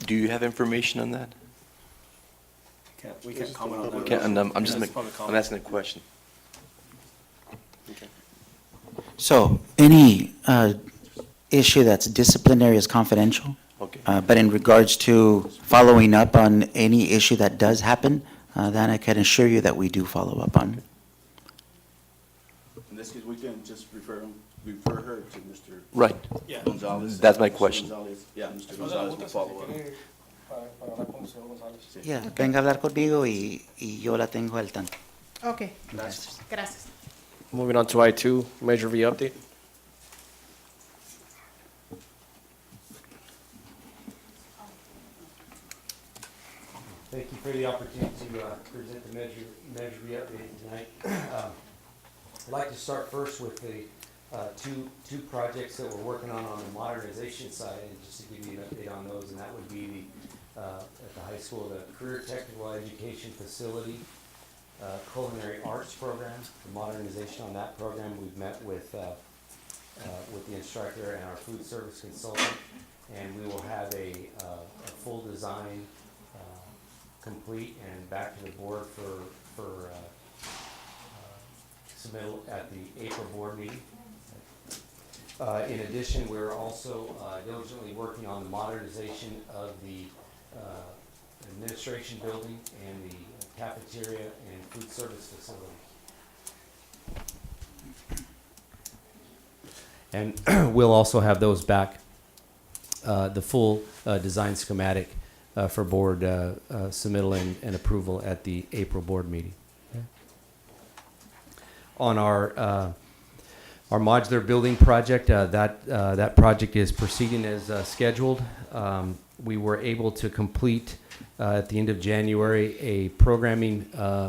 Do you have information on that? We can't comment on that. Okay, and I'm just, That's public I'm comment. asking a question. So any issue that's disciplinary is confidential. Okay. But in regards to following up on any issue that does happen, then I can assure you that we do follow up on. In this case, we can just refer her to Mr. Right. Yeah. Gonzalez. That's my Mr. question. Gonzalez- Yeah, Mr. Gonzalez will follow up. Yeah, venga a hablar conmigo y yo la tengo al tanto. Ok, gracias. Moving on to I2, Measure V update. Thank you for the opportunity to present the Measure V update tonight. I'd like to start first with the two projects that we're working on the modernization side, and just to give you an update on those, and that would be at the high school, the Career Technical Education Facility Culinary Arts Program, the modernization on that program. We've met with the instructor and our food service consultant, and we will have a full design complete and back to the board for submittal at the April board meeting. In addition, we're also diligently working on the modernization of the administration building and the cafeteria and food service facility. And we'll also have those back, the full design schematic for board submittal and approval at the April board meeting. Okay. On our modular building project, that project is proceeding as scheduled. We were able to complete at the end of January a programming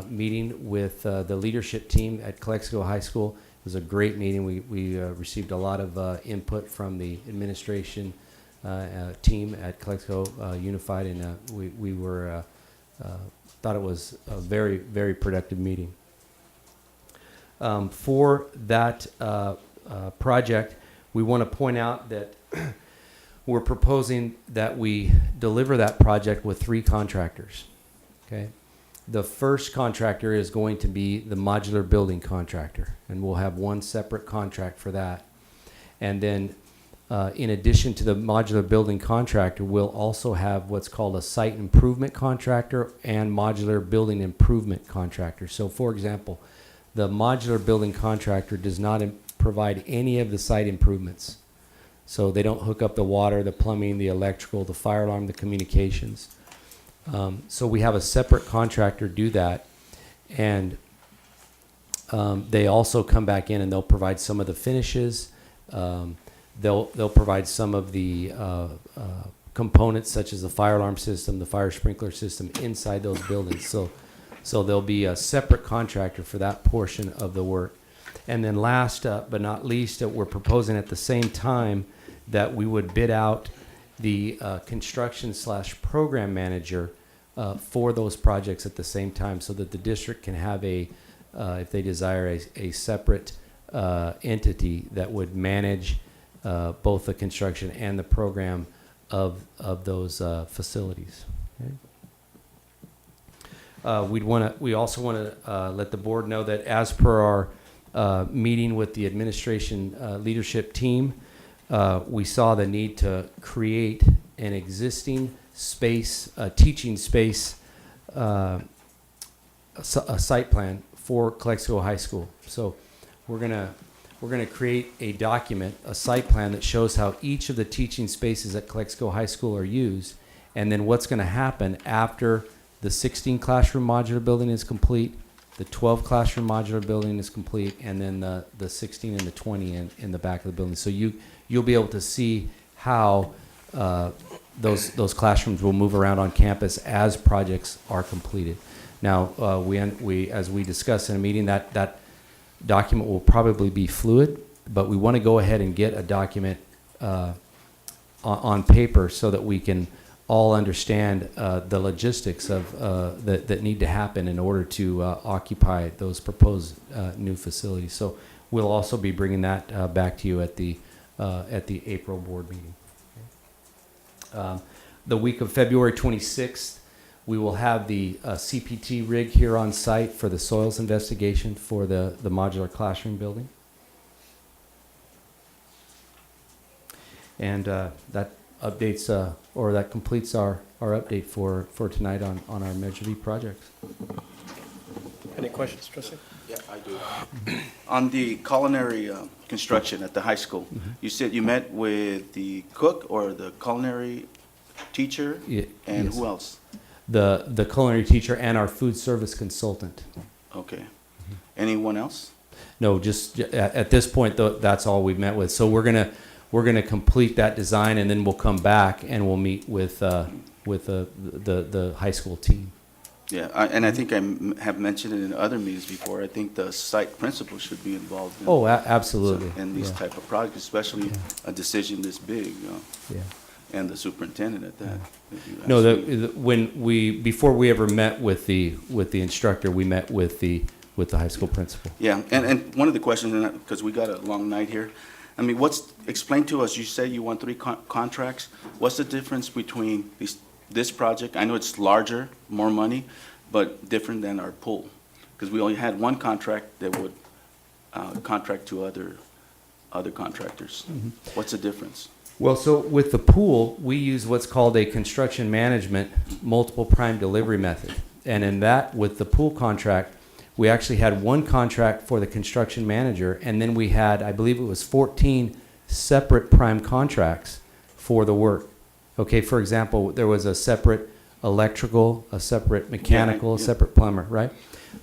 meeting with the leadership team at Calexico High School. It was a great meeting. We received a lot of input from the administration team at Calexico Unified, and we were thought it was a very, very productive meeting. For that project, we want to point out that we're proposing that we deliver that project with 3 contractors. Okay, the first contractor is going to be the modular building contractor, and we'll have one separate contract for that. And then, in addition to the modular building contractor, we'll also have what's called a site improvement contractor and modular building improvement contractor. So, for example, the modular building contractor does not provide any of the site improvements. So they don't hook up the water, the plumbing, the electrical, the fire alarm, the communications. So we have a separate contractor do that. And they also come back in and they'll provide some of the finishes. They'll provide some of the components such as the fire alarm system, the fire sprinkler system inside those buildings. So there'll be a separate contractor for that portion of the work. And then last but not least, we're proposing at the same time that we would bid out the construction/program manager for those projects at the same time, so that the district can have if they desire, a separate entity that would manage both the construction and the program of those facilities. Okay. We also want to let the board know that as per our meeting with the administration leadership team, we saw the need to create an existing space, a teaching space, a site plan for Calexico High School. So we're gonna create a document, a site plan that shows how each of the teaching spaces at Calexico High School are used, and then what's going to happen after the 16 classroom modular building is complete, the 12 classroom modular building is complete, and then the 16 and the 20 in the back of the building. So you'll be able to see how those classrooms will move around on campus as projects are completed. Now, we as we discussed in a meeting, that document will probably be fluid, but we want to go ahead and get a document on paper so that we can all understand the logistics of that need to happen in order to occupy those proposed new facilities. So we'll also be bringing that back to you at the April board meeting. The week of February 26th, we will have the CPT rig here on site for the soils investigation for the modular classroom building. And that updates or that completes our update for tonight on our Measure D projects. Any questions, trustee? Yeah, I do. On the culinary construction at the high school, you said you met with the cook or the culinary teacher, and yes. who else? The culinary teacher and our food service consultant. Okay. Anyone else? No, just at this point, that's all we've met with. So we're gonna complete that design, and then we'll come back and we'll meet with the high school team. Yeah, and I think I have mentioned it in other meetings before. I think the site principal should be involved in, Absolutely. in these Yeah. type of projects, especially a decision this big. Yeah. And the superintendent at that. if you No, ask me. before we ever met with the instructor, we met with the high school principal. Yeah, and one of the questions, because we got a long night here, I mean, explain to us, you say you won 3 contracts. What's the difference between this project? I know it's larger, more money, but different than our pool. Because we only had one contract that would contract to other contractors. What's the difference? Well, so with the pool, we use what's called a construction management multiple prime delivery method. And in that, with the pool contract, we actually had one contract for the construction manager, and then we had, I believe it was 14 separate prime contracts for the work. Okay, for example, there was a separate electrical, a separate mechanical, a separate plumber, right?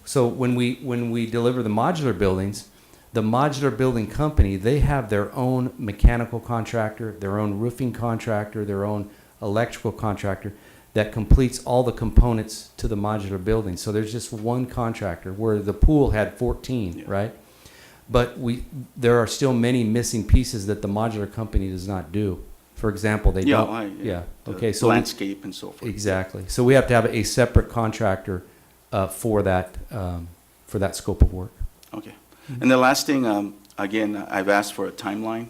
So when we deliver the modular buildings, the modular building company, they have their own mechanical contractor, their own roofing contractor, their own electrical contractor that completes all the components to the modular building. So there's just one contractor, where the pool had 14, right? But there are still many missing pieces that the modular company does not do. For example, they don't. Okay. So landscape and so forth. Exactly. So we have to have a separate contractor for that scope of work. Okay. And the last thing, again, I've asked for a timeline.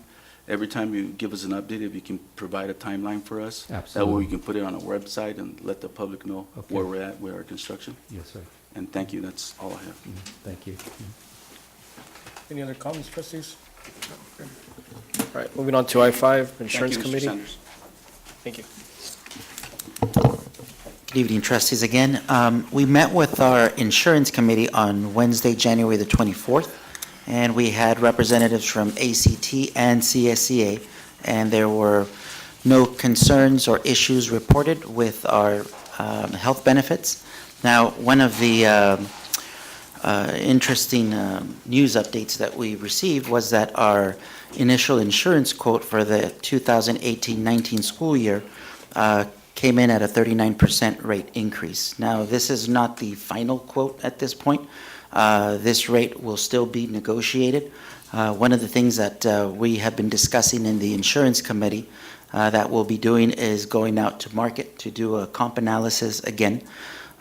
Every time you give us an update, if you can provide a timeline for us. Absolutely. That way we can put it on our website and let the public know Okay. where we're at with our construction. Yes, sir. And thank you, that's all I have. Thank you. Any other comments, trustees? All right, moving on to I-5, Insurance Thank you, Mr. Committee. Sanders. Thank you. Good evening, trustees, again. We met with our insurance committee on Wednesday, January the 24th, and we had representatives from ACT and CSCA and there were no concerns or issues reported with our health benefits. Now, one of the interesting news updates that we received was that our initial insurance quote for the 2018-19 school year came in at a 39% rate increase. Now, this is not the final quote at this point. This rate will still be negotiated. One of the things that we have been discussing in the insurance committee that we'll be doing is going out to market to do a comp analysis again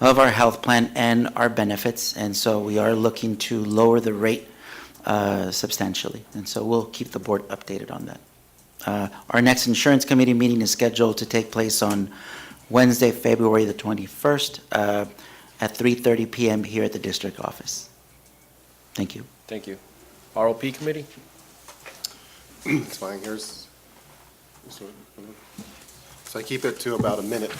of our health plan and our benefits, and so we are looking to lower the rate substantially, and so we'll keep the board updated on that. Our next insurance committee meeting is scheduled to take place on Wednesday, February the 21st at 3:30 p.m. here at the district office. Thank you. Thank you. ROP committee? It's fine, so I keep it to about a minute,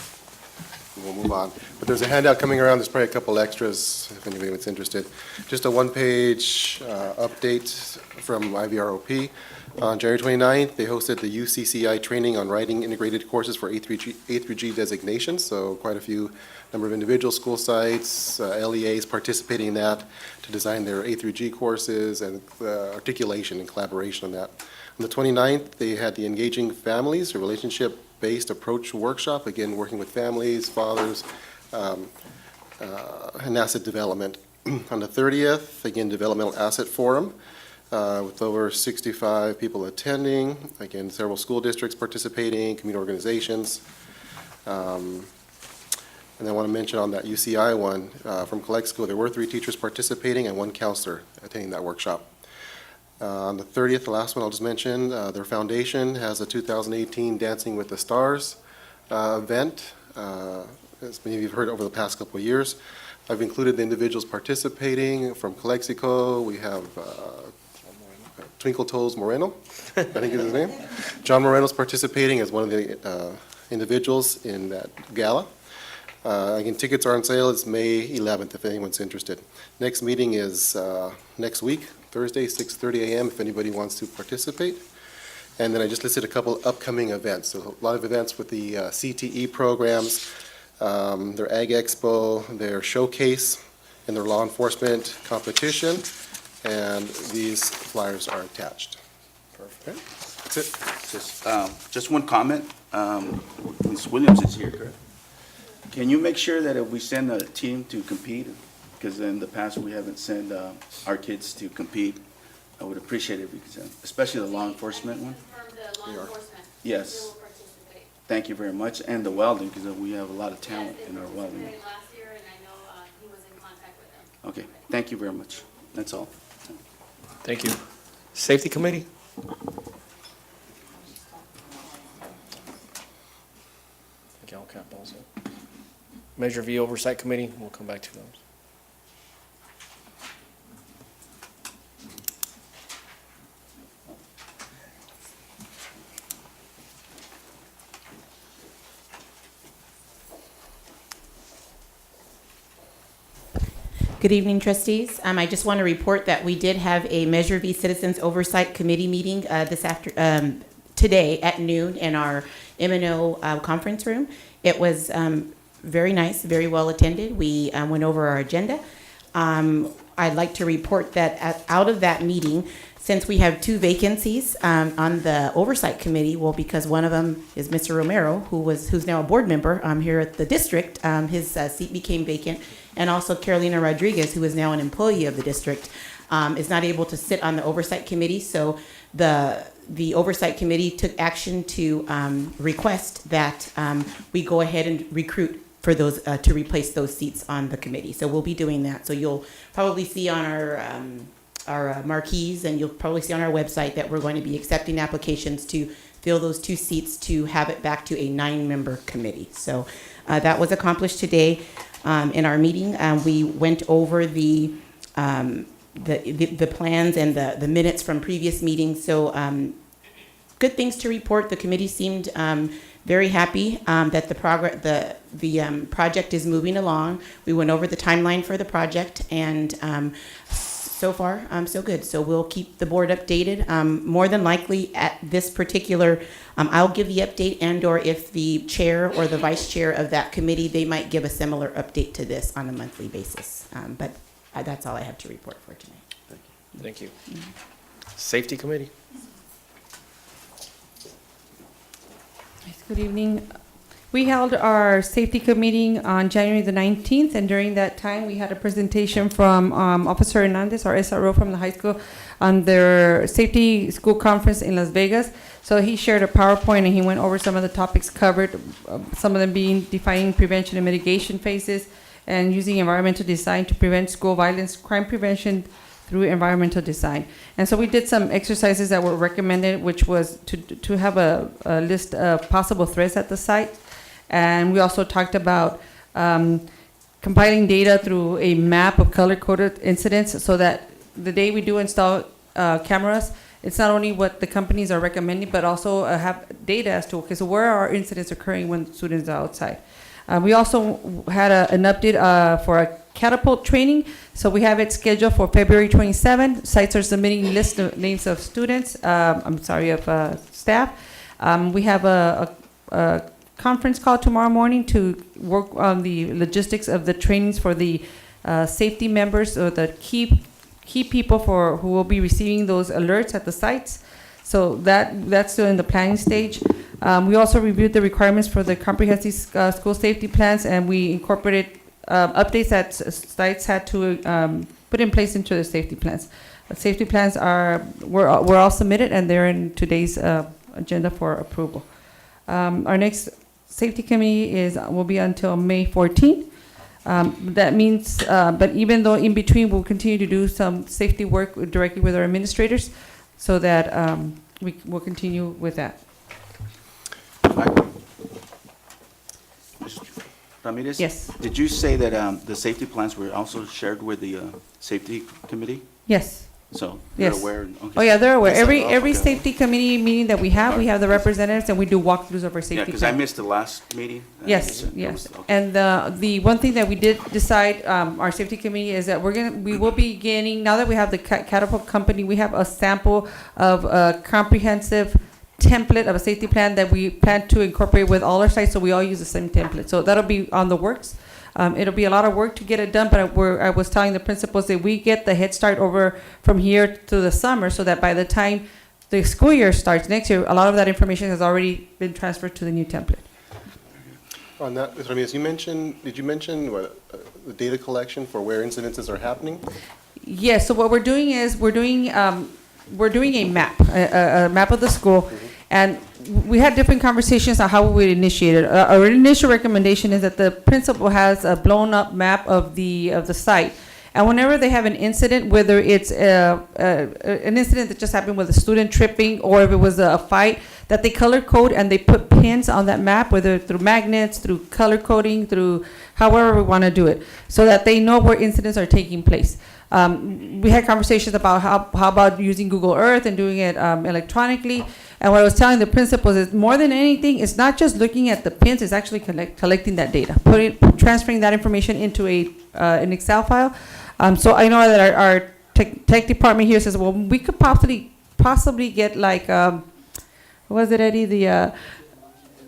and we'll move on. But there's a handout coming around, there's probably a couple extras, if anybody was interested. Just a one-page update from IVROP. On January 29th, they hosted the UCCI training on writing integrated courses for A through G designations, so quite a few number of individual school sites, LEAs participating in that to design their A through G courses and articulation and collaboration on that. On the 29th, they had the Engaging Families, a relationship-based approach workshop, again, working with families, fathers, and asset development. On the 30th, again, Developmental Asset Forum, with over 65 people attending, again, several school districts participating, community organizations. And I want to mention on that UCI one, from Calexico, there were 3 teachers participating and 1 counselor attending that workshop. On the 30th, the last one I'll just mention, their foundation has a 2018 Dancing with the Stars event, as many of you have heard over the past couple of years. I've included the individuals participating from Calexico. We have Twinkle Toes Moreno, I think is his name. John Moreno's participating as one of the individuals in that gala. Again, tickets are on sale. It's May 11th if anyone's interested. Next meeting is next week, Thursday, 6:30 a.m. if anybody wants to participate. And then I just listed a couple upcoming events. So a lot of events with the CTE programs, their Ag Expo, their showcase, and their law enforcement competition. And these flyers are attached. Perfect. That's it. Just one comment. Ms. Williams is here, correct? Can you make sure that if we send a team to compete, because in the past we haven't sent our kids to compete, I would appreciate it if we could send, especially the law enforcement one. Yes. Thank you very much, and the welding, because we have a lot of talent in our welding. Last year, and I know he was in contact with them. Okay, thank you very much. That's all. Thank you. Safety committee? Cap also. Measure V Oversight Committee, we'll come back to those. Good evening, trustees. I just want to report that we did have a Measure V Citizens Oversight Committee meeting today at noon in our M&O conference room. It was very nice, very well attended. We went over our agenda. I'd like to report that out of that meeting, since we have 2 vacancies on the Oversight Committee, well, because one of them is Mr. Romero, who's now a board member here at the district, his seat became vacant, and also Carolina Rodriguez, who is now an employee of the district, is not able to sit on the Oversight Committee. So the Oversight Committee took action to request that we go ahead and recruit for those to replace those seats on the committee. So we'll be doing that. So you'll probably see on our marquees, and you'll probably see on our website that we're going to be accepting applications to fill those 2 seats to have it back to a 9-member committee. So that was accomplished today in our meeting. We went over the plans and the minutes from previous meetings. So good things to report. The committee seemed very happy that the project is moving along. We went over the timeline for the project, and so far, so good. So we'll keep the board updated. More than likely at this particular, I'll give the update, and or if the chair or the vice chair of that committee, they might give a similar update to this on a monthly basis. But that's all I have to report for tonight. Thank you. Safety Committee. Good evening. We held our safety committee on January the 19th, and during that time, we had a presentation from Officer Hernandez, our SRO from the high school, on their safety school conference in Las Vegas. So he shared a PowerPoint, and he went over some of the topics covered, some of them being defining prevention and mitigation phases, and using environmental design to prevent school violence, crime prevention through environmental design. And so we did some exercises that were recommended, which was to have a list of possible threats at the site. And we also talked about compiling data through a map of color-coded incidents, so that the day we do install cameras, it's not only what the companies are recommending, but also have data as to, okay, so where are incidents occurring when students are outside. We also had an update for a catapult training. So we have it scheduled for February 27. Sites are submitting list of names of students, of staff. We have a conference call tomorrow morning to work on the logistics of the trainings for the safety members, or the key people who will be receiving those alerts at the sites. So that's still in the planning stage. We also reviewed the requirements for the comprehensive school safety plans, and we incorporated updates that sites had to put in place into the safety plans. The safety plans were all submitted, and they're in today's agenda for approval. Our next safety committee will be until May 14th. That means, but even though in between, we'll continue to do some safety work directly with our administrators, so that we will continue with that. Ramirez? Yes. Did you say that the safety plans were also shared with the safety committee? Yes. So they're Yes. aware? Okay. Oh, yeah, they're aware. Yes, Every okay. safety committee meeting that we have the representatives, and we do walkthroughs of our safety. Yeah, because I plan. missed the last meeting. Yes, That yes. was- okay. And the one thing that we did decide, our safety committee, is that we will be getting, now that we have the Catapult company, we have a sample of a comprehensive template of a safety plan that we plan to incorporate with all our sites, so we all use the same template. So that'll be on the works. It'll be a lot of work to get it done, but I was telling the principals that we get the head start over from here to the summer, so that by the time the school year starts next year, a lot of that information has already been transferred to the new template. On that, Mr. Ramirez, did you mention the data collection for where incidences are happening? Yes, so what we're doing is, we're doing a map of the school, and we had different conversations on how we would initiate it. Our initial recommendation is that the principal has a blown-up map of the site, and whenever they have an incident, whether it's an incident that just happened with a student tripping, or if it was a fight, that they color code and they put pins on that map, whether through magnets, through color coding, through however we want to do it, so that they know where incidents are taking place. We had conversations about how about using Google Earth and doing it electronically. And what I was telling the principals is, more than anything, it's not just looking at the pins, it's actually collecting that data, transferring that information into an Excel file. So I know that our tech department here says, well, we could possibly get like, what was it, Eddie? The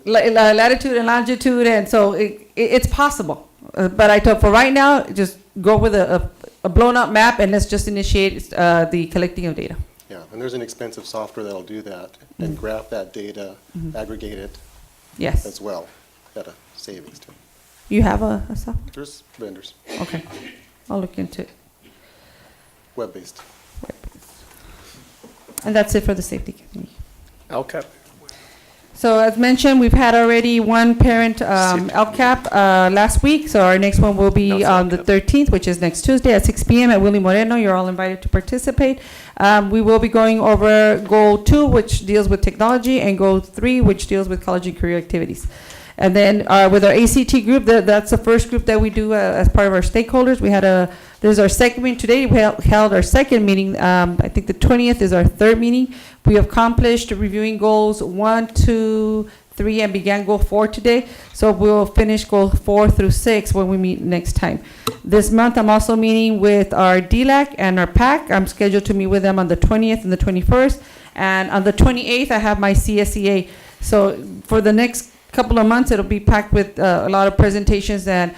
latitude and longitude, and so it's possible. But I told, for right now, just go with a blown up map, and let's just initiate the collecting of data. Yeah, and there's an expensive software that'll do that and graph that data, aggregate it Yes. as well at a savings too. You have a software? There's vendors, Okay. I'll look into it. web-based. And that's it for the safety committee. LCAP. So as mentioned, we've had already one parent LCAP last week. So our next one will be on the 13th, which is next Tuesday at 6 p.m. at Willie Moreno. You're all invited to participate. We will be going over Goal 2, which deals with technology, and Goal 3, which deals with college and career activities. And then with our ACT group, that's the first group that we do as part of our stakeholders. There's our second meeting. Today we held our second meeting. I think the 20th is our third meeting. We have accomplished reviewing goals 1, 2, 3 and began Goal 4 today. So we'll finish Goal 4 through 6 when we meet next time. This month, I'm also meeting with our DLAC and our PAC. I'm scheduled to meet with them on the 20th and the 21st. And on the 28th, I have my CSEA. So for the next couple of months, it'll be packed with a lot of presentations, and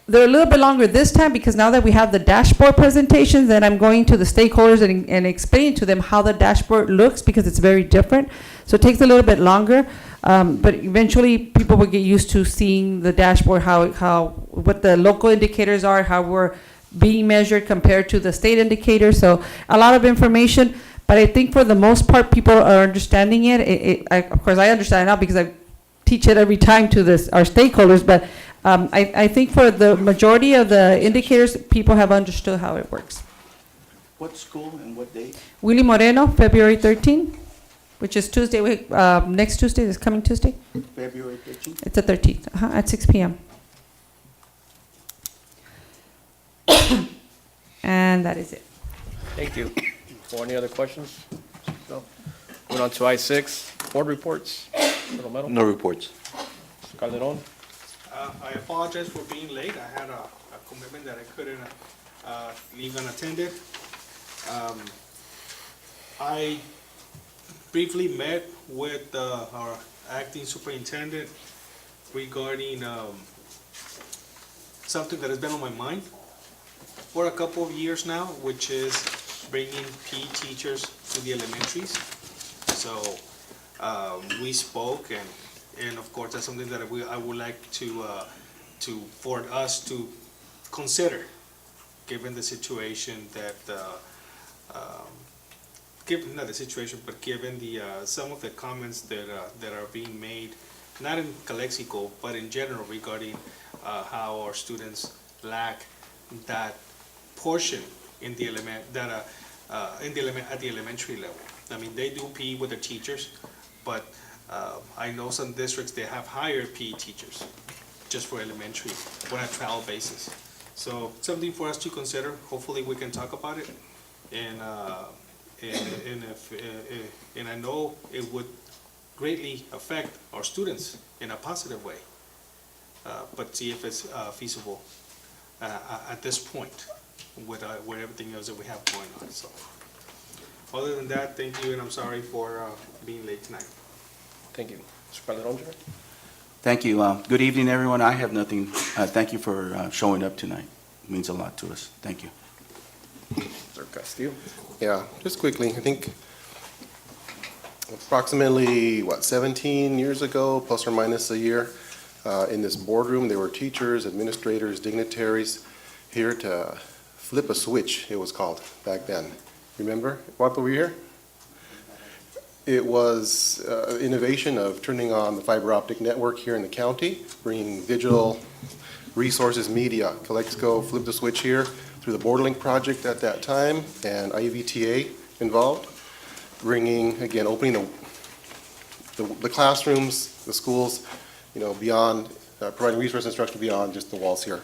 they're a little bit longer this time because now that we have the dashboard presentations, then I'm going to the stakeholders and explaining to them how the dashboard looks because it's very different. So it takes a little bit longer, but eventually people will get used to seeing the dashboard, what the local indicators are, how we're being measured compared to the state indicators. So a lot of information, but I think for the most part, people are understanding it. Of course, I understand it now because I teach it every time to our stakeholders, but I think for the majority of the indicators, people have understood how it works. What school and what date? Willie Moreno, February 13th, which is Tuesday, next Tuesday, this coming Tuesday. February 13th? It's the 13th, at 6 p.m. And that is it. Thank you. Any other questions? No. Going on to I-6, board reports. Romero? No reports. Calderon? I apologize for being late. I had a commitment that I couldn't leave unattended. I briefly met with our acting superintendent regarding something that has been on my mind for a couple of years now, which is bringing PE teachers to the elementaries. So we spoke, and of course that's something that I would like for us to consider, given the situation that given not the situation, but given the some of the comments that are being made, not in Calexico, but in general regarding how our students lack that portion in the at the elementary level. I mean, they do PE with their teachers, but I know some districts, they have hired PE teachers just for elementary on a trial basis. So something for us to consider. Hopefully we can talk about it, and I know it would greatly affect our students in a positive way, but see if it's feasible at this point with everything else that we have going on. So other than that, thank you, and I'm sorry for being late tonight. Thank you. Mr. Calderon? Thank you. Good evening, everyone. I have nothing. Thank you for showing up tonight. It means a lot to us. Thank you. Mr. Castillo? Yeah, just quickly, I think approximately, 17 years ago, plus or minus a year, in this boardroom, there were teachers, administrators, dignitaries here to flip a switch, it was called back then. Remember? What were you here? It was innovation of turning on the fiber optic network here in the county, bringing digital resources, media. Calexico flipped the switch here through the Borderlink project at that time, and IVTA involved, bringing, again, opening the classrooms, the schools, beyond, providing resource instruction beyond just the walls here.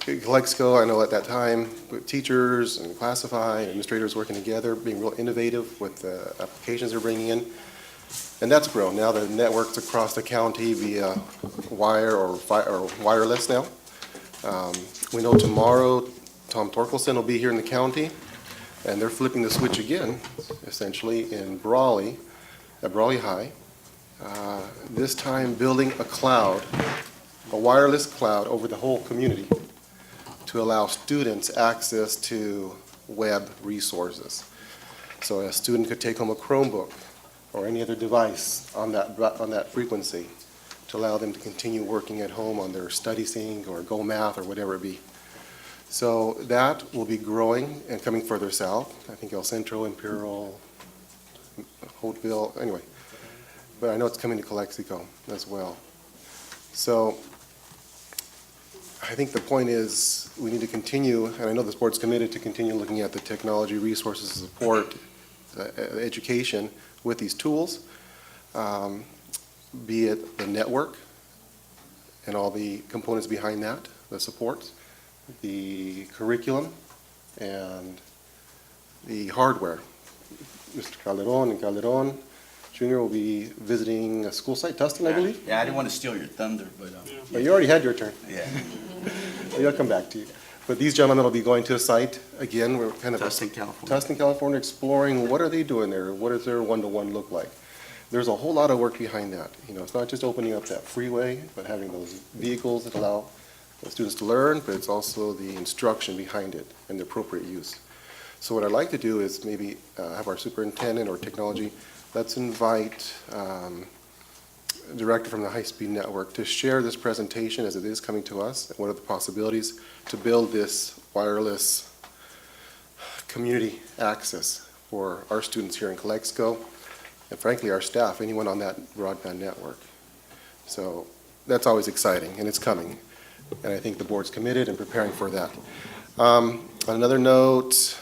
Calexico, I know at that time, with teachers and Classify and administrators working together, being real innovative with the applications they're bringing in. And that's grown. Now the networks across the county via wire or wireless now. We know tomorrow Tom Torkelson will be here in the county, and they're flipping the switch again, essentially, in Brawley, at Brawley High. This time building a cloud, a wireless cloud over the whole community to allow students access to web resources. So a student could take home a Chromebook or any other device on that frequency to allow them to continue working at home on their study sync or Go Math or whatever it be. So that will be growing and coming further south. I think El Centro, Imperial, Holtville, anyway. But I know it's coming to Calexico as well. So I think the point is we need to continue, and I know this board's committed to continue looking at the technology, resources, support, education with these tools, be it the network and all the components behind that, the supports, the curriculum, and the hardware. Mr. Calderon and Calderon Junior will be visiting a school site, Tustin, I believe? Yeah, I didn't want to steal your thunder, but, But you already had your turn. yeah. Maybe I'll come back to you. But these gentlemen will be going to a site, again, we're kind of. Tustin, California. Tustin, California, exploring what are they doing there? What does their one-to-one look like? There's a whole lot of work behind that. You know, it's not just opening up that freeway, but having those vehicles that allow the students to learn, but it's also the instruction behind it and the appropriate use. So what I'd like to do is maybe have our superintendent or technology, let's invite a director from the high-speed network to share this presentation as it is coming to us, and what are the possibilities to build this wireless community access for our students here in Calexico, and frankly, our staff, anyone on that broadband network. So that's always exciting, and it's coming. And I think the board's committed and preparing for that. On another note,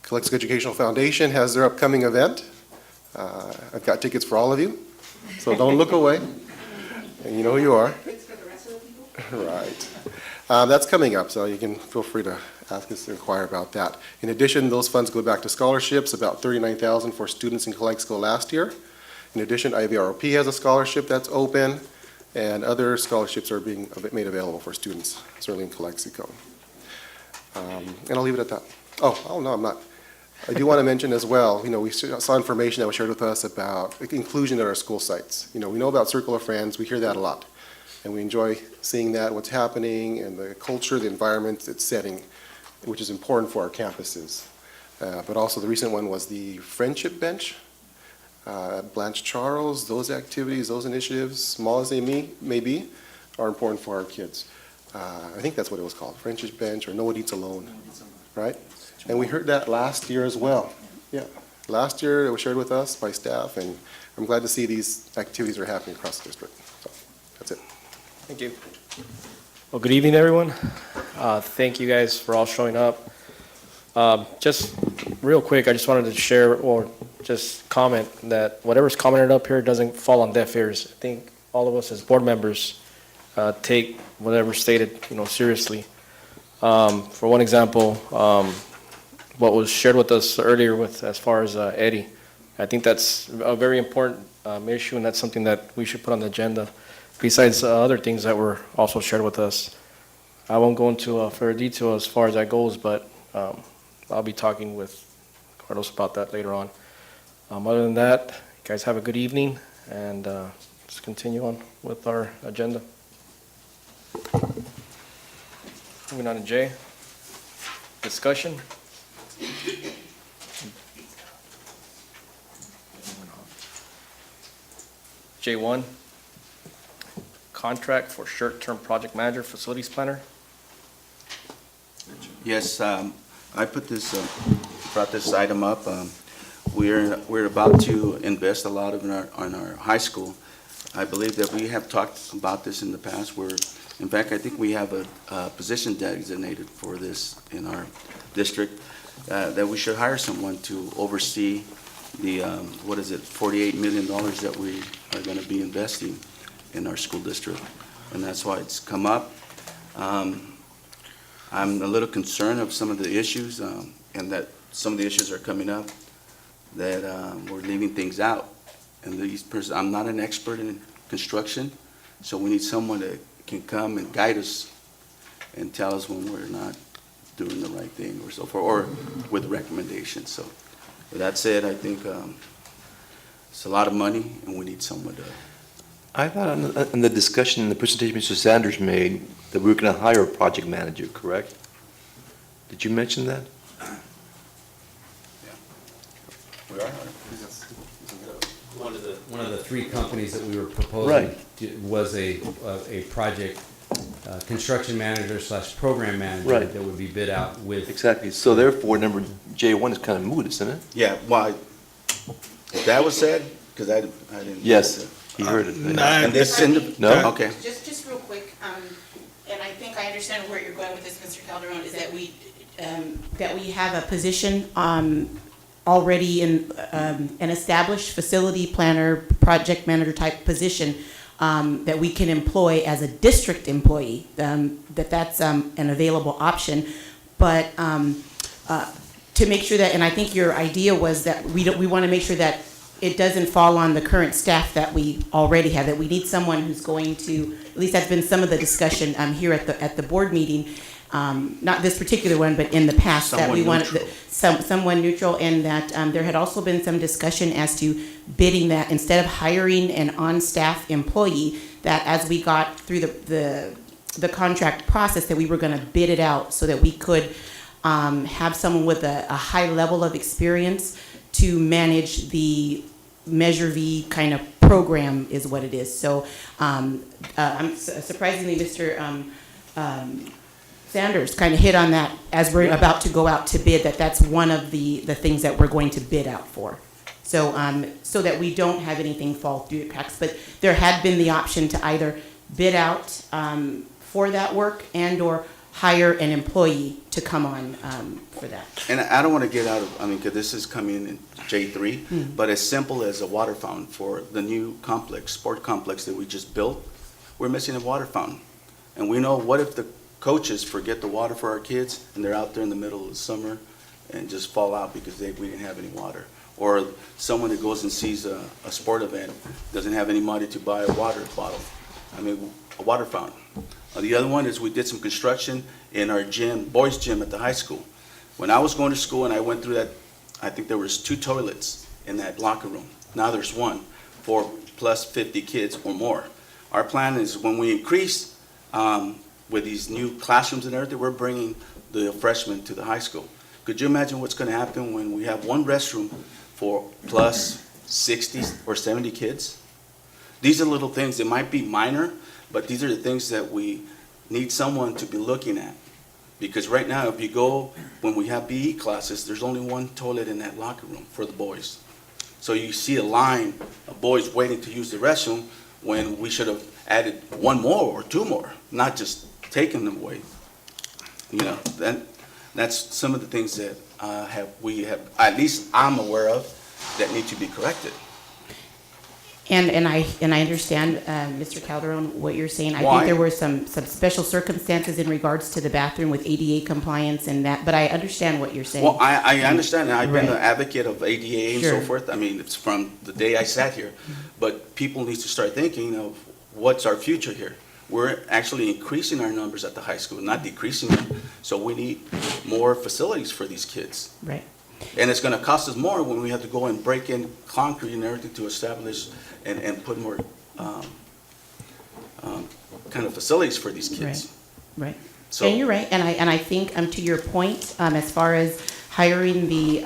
Calexico Educational Foundation has their upcoming event. I've got tickets for all of you, so don't look away. And you know who you are. Right. That's coming up, so you can feel free to ask us to inquire about that. In addition, those funds go back to scholarships, about $39,000 for students in Calexico last year. In addition, IVROP has a scholarship that's open, and other scholarships are being made available for students, certainly in Calexico. And I'll leave it at that. Oh, no, I'm not. I do want to mention as well, you know, we saw information that was shared with us about inclusion at our school sites. You know, we know about Circle of Friends, we hear that a lot. And we enjoy seeing that, what's happening, and the culture, the environment it's setting, which is important for our campuses. But also the recent one was the Friendship Bench. Blanche Charles, those activities, those initiatives, small as they may be, are important for our kids. I think that's what it was called, Friendship Bench, or No One Eats Alone, right? And we heard that last year as well. Yeah, last year it was shared with us by staff, and I'm glad to see these activities are happening across the district. So that's it. Thank you. Well, good evening, everyone. Thank you guys for all showing up. Just real quick, I just wanted to share or just comment that whatever's commented up here doesn't fall on deaf ears. I think all of us as board members take whatever's stated, you know, seriously. For one example, what was shared with us earlier with as far as Eddie, I think that's a very important issue, and that's something that we should put on the agenda. Besides other things that were also shared with us. I won't go into further detail as far as that goes, but I'll be talking with Carlos about that later on. Other than that, you guys have a good evening, and let's continue on with our agenda. Moving on to J, discussion. J1. Contract for short-term project manager, facilities planner. Yes, I put this, brought this item up. We're about to invest a lot in our high school. I believe that we have talked about this in the past where, in fact, I think we have a position designated for this in our district, that we should hire someone to oversee the, $48 million that we are going to be investing in our school district, and that's why it's come up. I'm a little concerned of some of the issues, and that some of the issues are coming up that we're leaving things out. And I'm not an expert in construction, so we need someone that can come and guide us and tell us when we're not doing the right thing or so forth, or with recommendations. So with that said, I think it's a lot of money, and we need someone to. I thought in the discussion, in the presentation Mr. Sanders made, that we were going to hire a project manager, correct? Did you mention that? We are. One of the three companies that we were proposing Right. was a project construction manager / program manager Right. that would be bid out with. Exactly. So therefore, number J1 is kind of moot, isn't it? Yeah, why? That was said, because I didn't. Yes, he heard it. And this No? Okay. Just real quick, and I think I understand where you're going with this, Mr. Calderon, is that we have a position already in an established facility planner, project manager type position that we can employ as a district employee, that's an available option. But to make sure that, and I think your idea was that we want to make sure that it doesn't fall on the current staff that we already have, that we need someone who's going to, at least that's been some of the discussion here at the board meeting, not this particular one, but in the past, that we wanted someone neutral, and that there had also been some discussion as to bidding that instead of hiring an on-staff employee, that as we got through the contract process, that we were going to bid it out so that we could have someone with a high level of experience to manage the Measure V kind of program is what it is. So surprisingly, Mr. Sanders kind of hit on that as we're about to go out to bid, that's one of the things that we're going to bid out for. So so that we don't have anything fall through the cracks. But there had been the option to either bid out for that work and or hire an employee to come on for that. And I don't want to get out of, I mean, because this is coming in J3, but as simple as a water fountain for the new complex, sport complex that we just built, we're missing a water fountain. And we know, what if the coaches forget the water for our kids and they're out there in the middle of the summer and just fall out because we didn't have any water? Or someone that goes and sees a sport event doesn't have any money to buy a water bottle. I mean, a water fountain. The other one is we did some construction in our gym, boys' gym at the high school. When I was going to school and I went through that, I think there was 2 toilets in that locker room. Now there's 1 for plus 50 kids or more. Our plan is when we increase with these new classrooms and everything, we're bringing the freshmen to the high school. Could you imagine what's going to happen when we have 1 restroom for plus 60 or 70 kids? These are little things. It might be minor, but these are the things that we need someone to be looking at. Because right now, if you go, when we have PE classes, there's only 1 toilet in that locker room for the boys. So you see a line of boys waiting to use the restroom when we should have added 1 more or 2 more, not just taking them away. You know, that's some of the things that we have, at least I'm aware of, that need to be corrected. And I understand, Mr. Calderon, what you're saying. I Why? think there were some special circumstances in regards to the bathroom with ADA compliance and that, but I understand what you're saying. Well, I understand, and I've been Right. an advocate of ADA and so Sure. forth. I mean, it's from the day I sat here. But people need to start thinking of what's our future here. We're actually increasing our numbers at the high school, not decreasing them. So we need more facilities for these kids. Right. And it's gonna cost us more when we have to go and break in concrete and everything to establish and put more kind of facilities for these kids. Right. So- And you're right, and I think to your point, as far as hiring the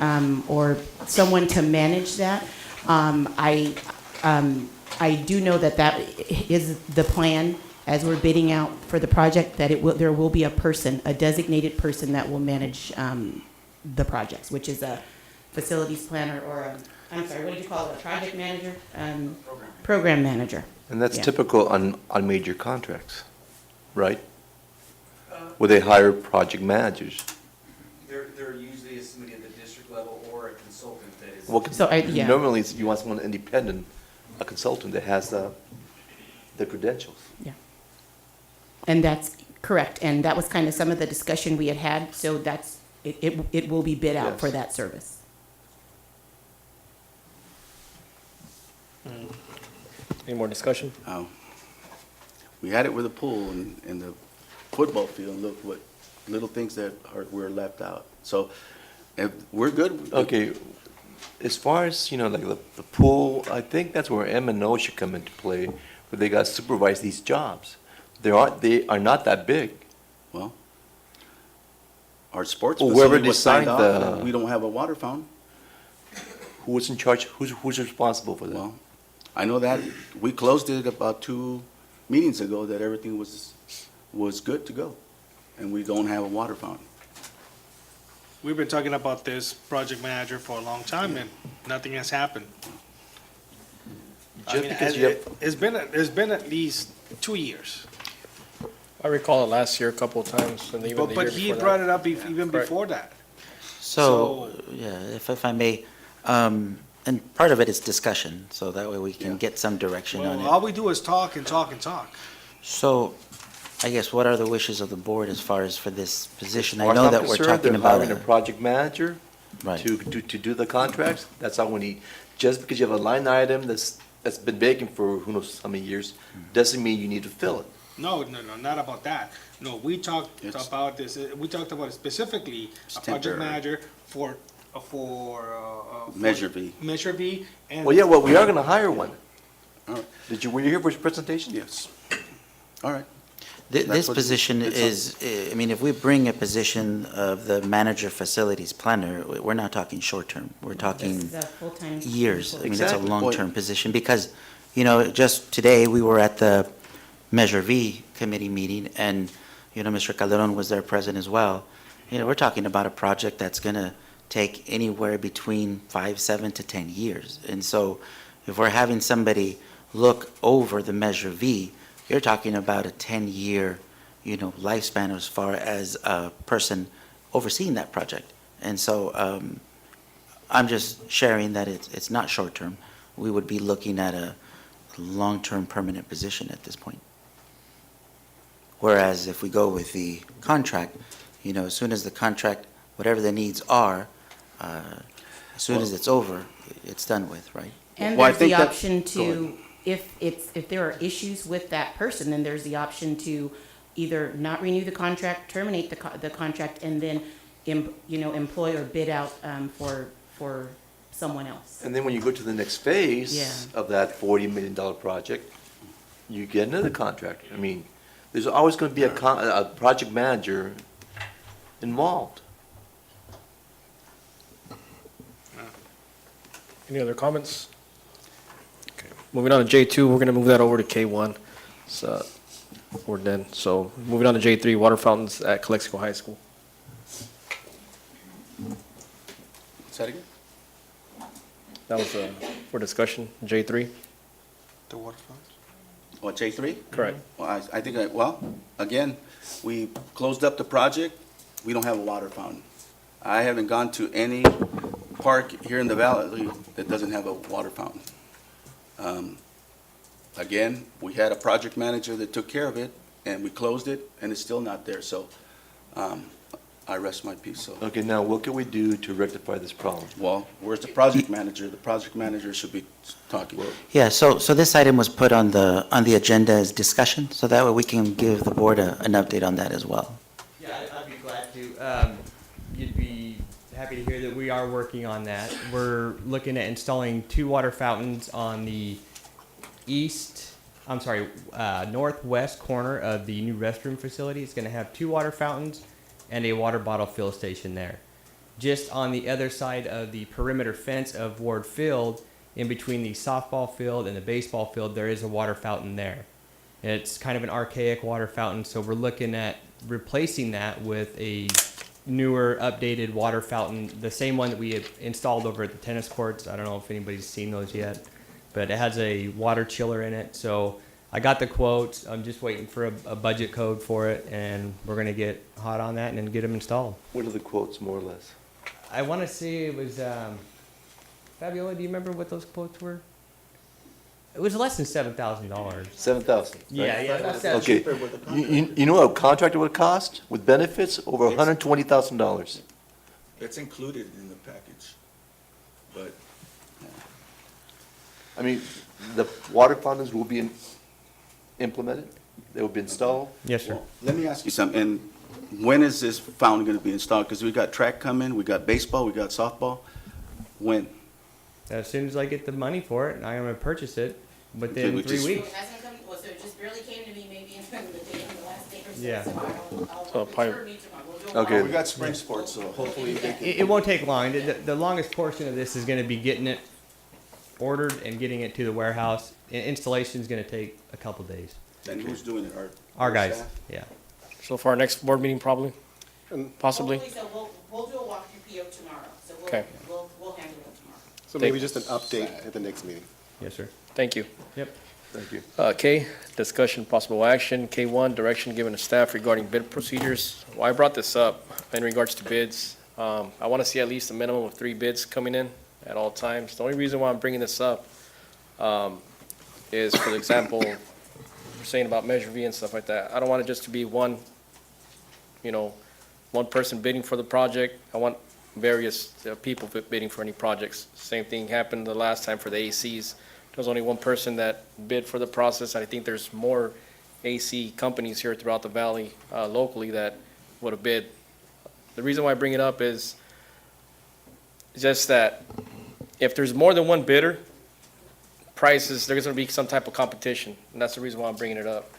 or someone to manage that, I do know that is the plan as we're bidding out for the project, that there will be a designated person that will manage the projects, which is a facilities planner or I'm sorry, what did you call it? A project manager? Program manager. And that's Yeah. typical on major contracts, right? Where they hire project managers. They're usually somebody at the district level or a consultant that is. Well, So yeah. normally you want someone independent, a consultant that has the credentials. Yeah. And that's correct. And that was kind of some of the discussion we had. So it will be bid out Yes. for that service. Any more discussion? We had it with the pool and the football field. Look what little things that were left out. So if we're good. Okay, as far as, like the pool, I think that's where M&O should come into play, where they got to supervise these jobs. They are not that big. Well, our sports Well, whoever facility was signed designed off, the- and we don't have a water fountain. Who was in charge, who's responsible for that? Well, I know that we closed it about 2 meetings ago, that everything was good to go, and we don't have a water fountain. We've been talking about this project manager for a long time and nothing has happened. I Just mean, because you have- it's been at least 2 years. I recall it last year a couple of times, and even the year But he before that. brought it up even Correct. before that. So, yeah, if I may, and part of it is discussion, so that way we can get some direction on Well, it. all we do is talk and talk and talk. So, I guess, what are the wishes of the board as far as for this position? As I far as know I'm that we're concerned, talking they're about hiring a project manager Right. to do the contracts. That's all we need. Just because you have a line item that's been vacant for who knows how many years, doesn't mean you need to fill it. No, not about that. No, we talked It's- about this, we talked about specifically a project temporary. manager for Measure V. Measure V, and. Well, yeah, well, we are gonna hire one. All right. Were you here for his presentation? Yes. All right. This That's what position it's is, I mean, if we bring a position of the manager facilities planner, we're not talking short-term. We're talking This is a full-time. years. I mean, it's a Exactly. long-term position because, just today, we were at the Measure V committee meeting and, Mr. Calderon was there present as well. We're talking about a project that's gonna take anywhere between 5, 7 to 10 years. And so if we're having somebody look over the Measure V, you're talking about a 10-year, lifespan as far as a person overseeing that project. And so I'm just sharing that it's not short-term. We would be looking at a long-term permanent position at this point. Whereas if we go with the contract, as soon as the contract, whatever the needs are, as soon as it's over, it's done with, right? And Well, I there's the think that- option Go to, if there are issues with that person, then there's the option to either not renew the contract, terminate the contract, and then, employ or bid out for someone else. And then when you go to the next phase Yeah. of that $40 million project, you get another contract. I mean, there's always gonna be a project manager involved. Any other comments? Okay. Moving on to J2, we're gonna move that over to K1. So, we're done. So, moving on to J3, water fountains at Calexico High School. Say that again? That was for discussion, J3? The water fountains? What, J3? Correct. Well, I think, again, we closed up the project. We don't have a water fountain. I haven't gone to any park here in the valley that doesn't have a water fountain. Again, we had a project manager that took care of it, and we closed it, and it's still not there. So I rest my peace. So, Okay, now what can we do to rectify this problem? well, where's the project manager? The project manager should be talking. Yeah, so this item was put on the agenda as discussion, so that way we can give the board an update on that as well. Yeah, I'd be glad to. You'd be happy to hear that we are working on that. We're looking at installing 2 water fountains on the northwest corner of the new restroom facility. It's going to have 2 water fountains and a water bottle fill station there. Just on the other side of the perimeter fence of Ward Field, in between the softball field and the baseball field, there is a water fountain there. It's kind of an archaic water fountain, so we're looking at replacing that with a newer, updated water fountain, the same one that we had installed over at the tennis courts. I don't know if anybody's seen those yet, but it has a water chiller in it. So I got the quotes. I'm just waiting for a budget code for it, and we're going to get hot on that and then get them installed. What are the quotes, more or less? I want to say it was, Fabiola, do you remember what those quotes were? It was less than $7,000. 7,000. Yeah, that's that. Okay, you know what a contractor would cost with benefits? Over $120,000. It's included in the package, but I mean, the water fountains will be implemented? They will be installed? Yes, sir. Well, let me ask you something. And when is this fountain going to be installed? Because we got track coming, we got baseball, we got softball. When? As soon as I get the money for it, I'm going to purchase it within Okay, we 3 just- weeks. It hasn't come, well, so it just barely came to me maybe in the last day or so. Yeah. So I'll So probably- sure meet tomorrow. We'll do a Okay. follow-up. We got spring sports, so hopefully they can. It won't take long. The longest portion of this is going to be getting it ordered and getting it to the warehouse. Installation is going to take a couple days. And who's doing it? Our guys, staff? yeah. So for our next board meeting, probably, possibly? Hopefully, so we'll do a walkthrough PO tomorrow. So Okay. we'll handle it tomorrow. So maybe just an update at the next meeting. Yes, sir. Thank you. Yep. Thank you. K, discussion, possible action. K1, direction given to staff regarding bid procedures. Well, I brought this up in regards to bids. I want to see at least a minimum of 3 bids coming in at all times. The only reason why I'm bringing this up is, for example, we're saying about Measure V and stuff like that. I don't want it just to be one person bidding for the project. I want various people bidding for any projects. Same thing happened the last time for the ACs. There was only one person that bid for the process. I think there's more AC companies here throughout the valley, locally, that would have bid. The reason why I bring it up is just that if there's more than one bidder, prices, there's going to be some type of competition, and that's the reason why I'm bringing it up.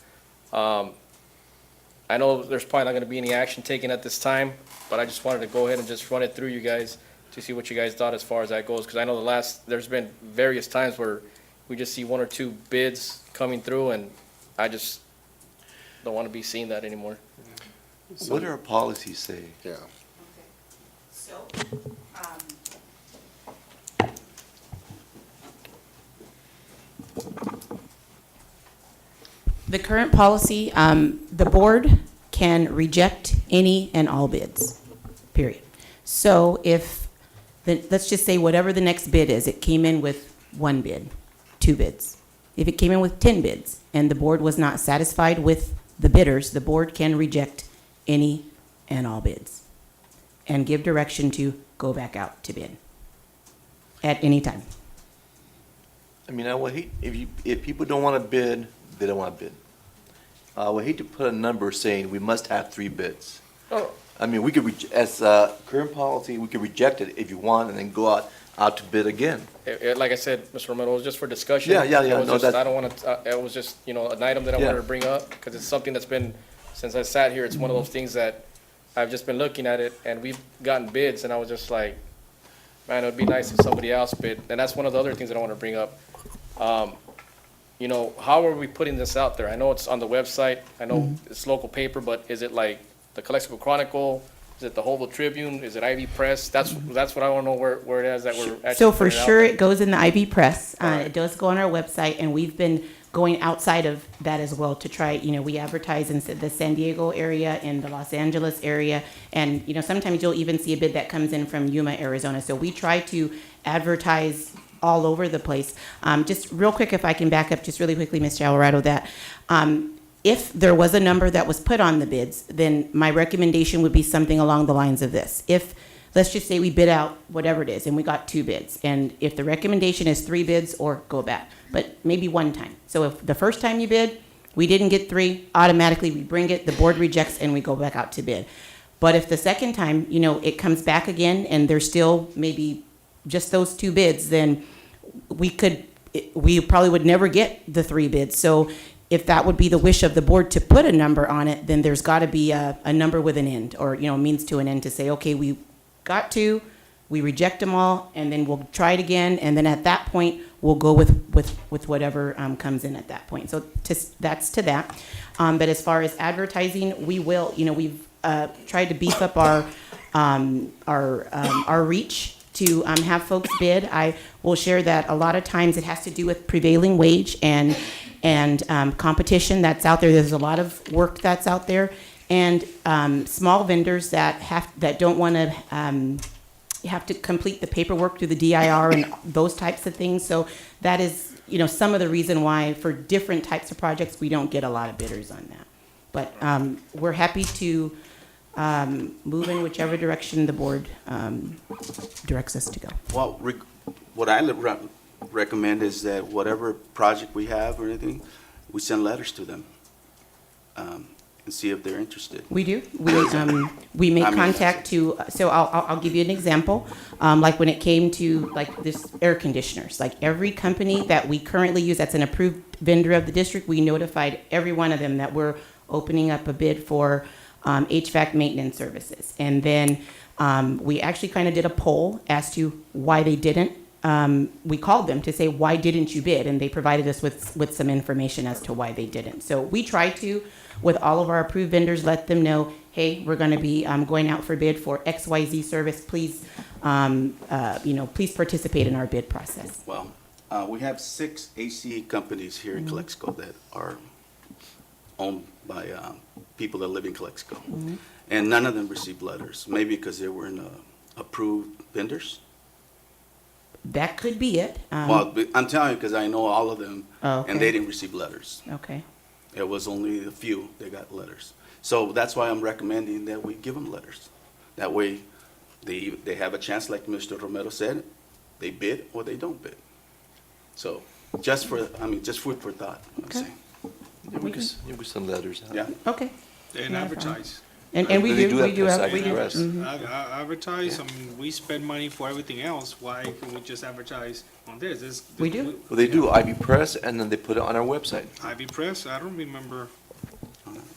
I know there's probably not going to be any action taken at this time, but I just wanted to go ahead and just run it through you guys to see what you guys thought as far as that goes, because I know there's been various times where we just see one or two bids coming through, and I just don't want to be seeing that anymore. What do our policies say? Yeah. So, the current policy, the board can reject any and all bids, period. So if, let's just say whatever the next bid is, it came in with one bid, two bids. If it came in with 10 bids and the board was not satisfied with the bidders, the board can reject any and all bids and give direction to go back out to bid at any time. I mean, I would hate, if people don't want to bid, they don't want to bid. I would hate to put a number saying we must have 3 bids. Oh. I mean, we could, as current policy, we could reject it if you want and then go out to bid again. Like I said, Mr. Romero, it was just for discussion. Yeah. It was No, just- that's- I don't want to, it was just, an item that I Yeah. wanted to bring up, because it's something that's been, since I sat here, it's one of those things that I've just been looking at it, and we've gotten bids, and I was just like, man, it would be nice if somebody else bid. And that's one of the other things that I want to bring up. How are we putting this out there? I know it's on the website, I know it's local paper, but is it like the Calexico Chronicle? Is it the Holbrook Tribune? Is it Ivy Press? That's what I want to know where it is that we're actually So for putting it out sure, there. it goes in the IB Press. Alright. It does go on our website, and we've been going outside of that as well to try, we advertise in the San Diego area, in the Los Angeles area, and, sometimes you'll even see a bid that comes in from Yuma, Arizona. So we try to advertise all over the place. Just real quick, if I can back up just really quickly, Mr. Alvarado, that if there was a number that was put on the bids, then my recommendation would be something along the lines of this. If, let's just say we bid out whatever it is, and we got 2 bids, and if the recommendation is 3 bids or go back, but maybe one time. So if the first time you bid, we didn't get 3, automatically we bring it, the board rejects, and we go back out to bid. But if the second time, it comes back again, and there's still maybe just those 2 bids, then we probably would never get the 3 bids. So if that would be the wish of the board to put a number on it, then there's got to be a number with an end, or, means to an end, to say, okay, we got 2, we reject them all, and then we'll try it again, and then at that point, we'll go with whatever comes in at that point. So that's to that. But as far as advertising, we will, we've tried to beef up our reach to have folks bid. I will share that a lot of times it has to do with prevailing wage and competition that's out there. There's a lot of work that's out there, and small vendors that don't want to have to complete the paperwork through the DIR and those types of things. So that is, some of the reason why for different types of projects we don't get a lot of bidders on that. But we're happy to move in whichever direction the board directs us to go. Well, what I recommend is that whatever project we have or anything, we send letters to them and see if they're interested. We do. We make contact to. So I'll give you an example. Like when it came to like this air conditioners, like every company that we currently use that's an approved vendor of the district, we notified every one of them that we're opening up a bid for HVAC maintenance services. And then we actually kind of did a poll as to why they didn't. We called them to say, why didn't you bid? And they provided us with some information as to why they didn't. So we try to, with all of our approved vendors, let them know, hey, we're going to be going out for bid for XYZ service. Please, please participate in our bid process. Well, we have 6 AC companies here in Calexico that are owned by people that live in Calexico. And none of them received letters, maybe because they weren't approved vendors. That could be it. Well, I'm telling you because I know all of them, Okay. and they didn't receive letters. Okay. It was only a few that got letters. So that's why I'm recommending that we give them letters. That way, they have a chance, like Mr. Romero said, they bid or they don't bid. So just food for thought, I'm Okay. saying. Yeah, we could send letters out. Yeah. Okay. And Not a advertise. And They we do do, have we do have, press, we do. press. Mhm. Advertise, I mean, we spend money for everything else, why can we just advertise on this? We do. Well, they do Ivy Press, and then they put it on our website. Ivy Press, I don't remember,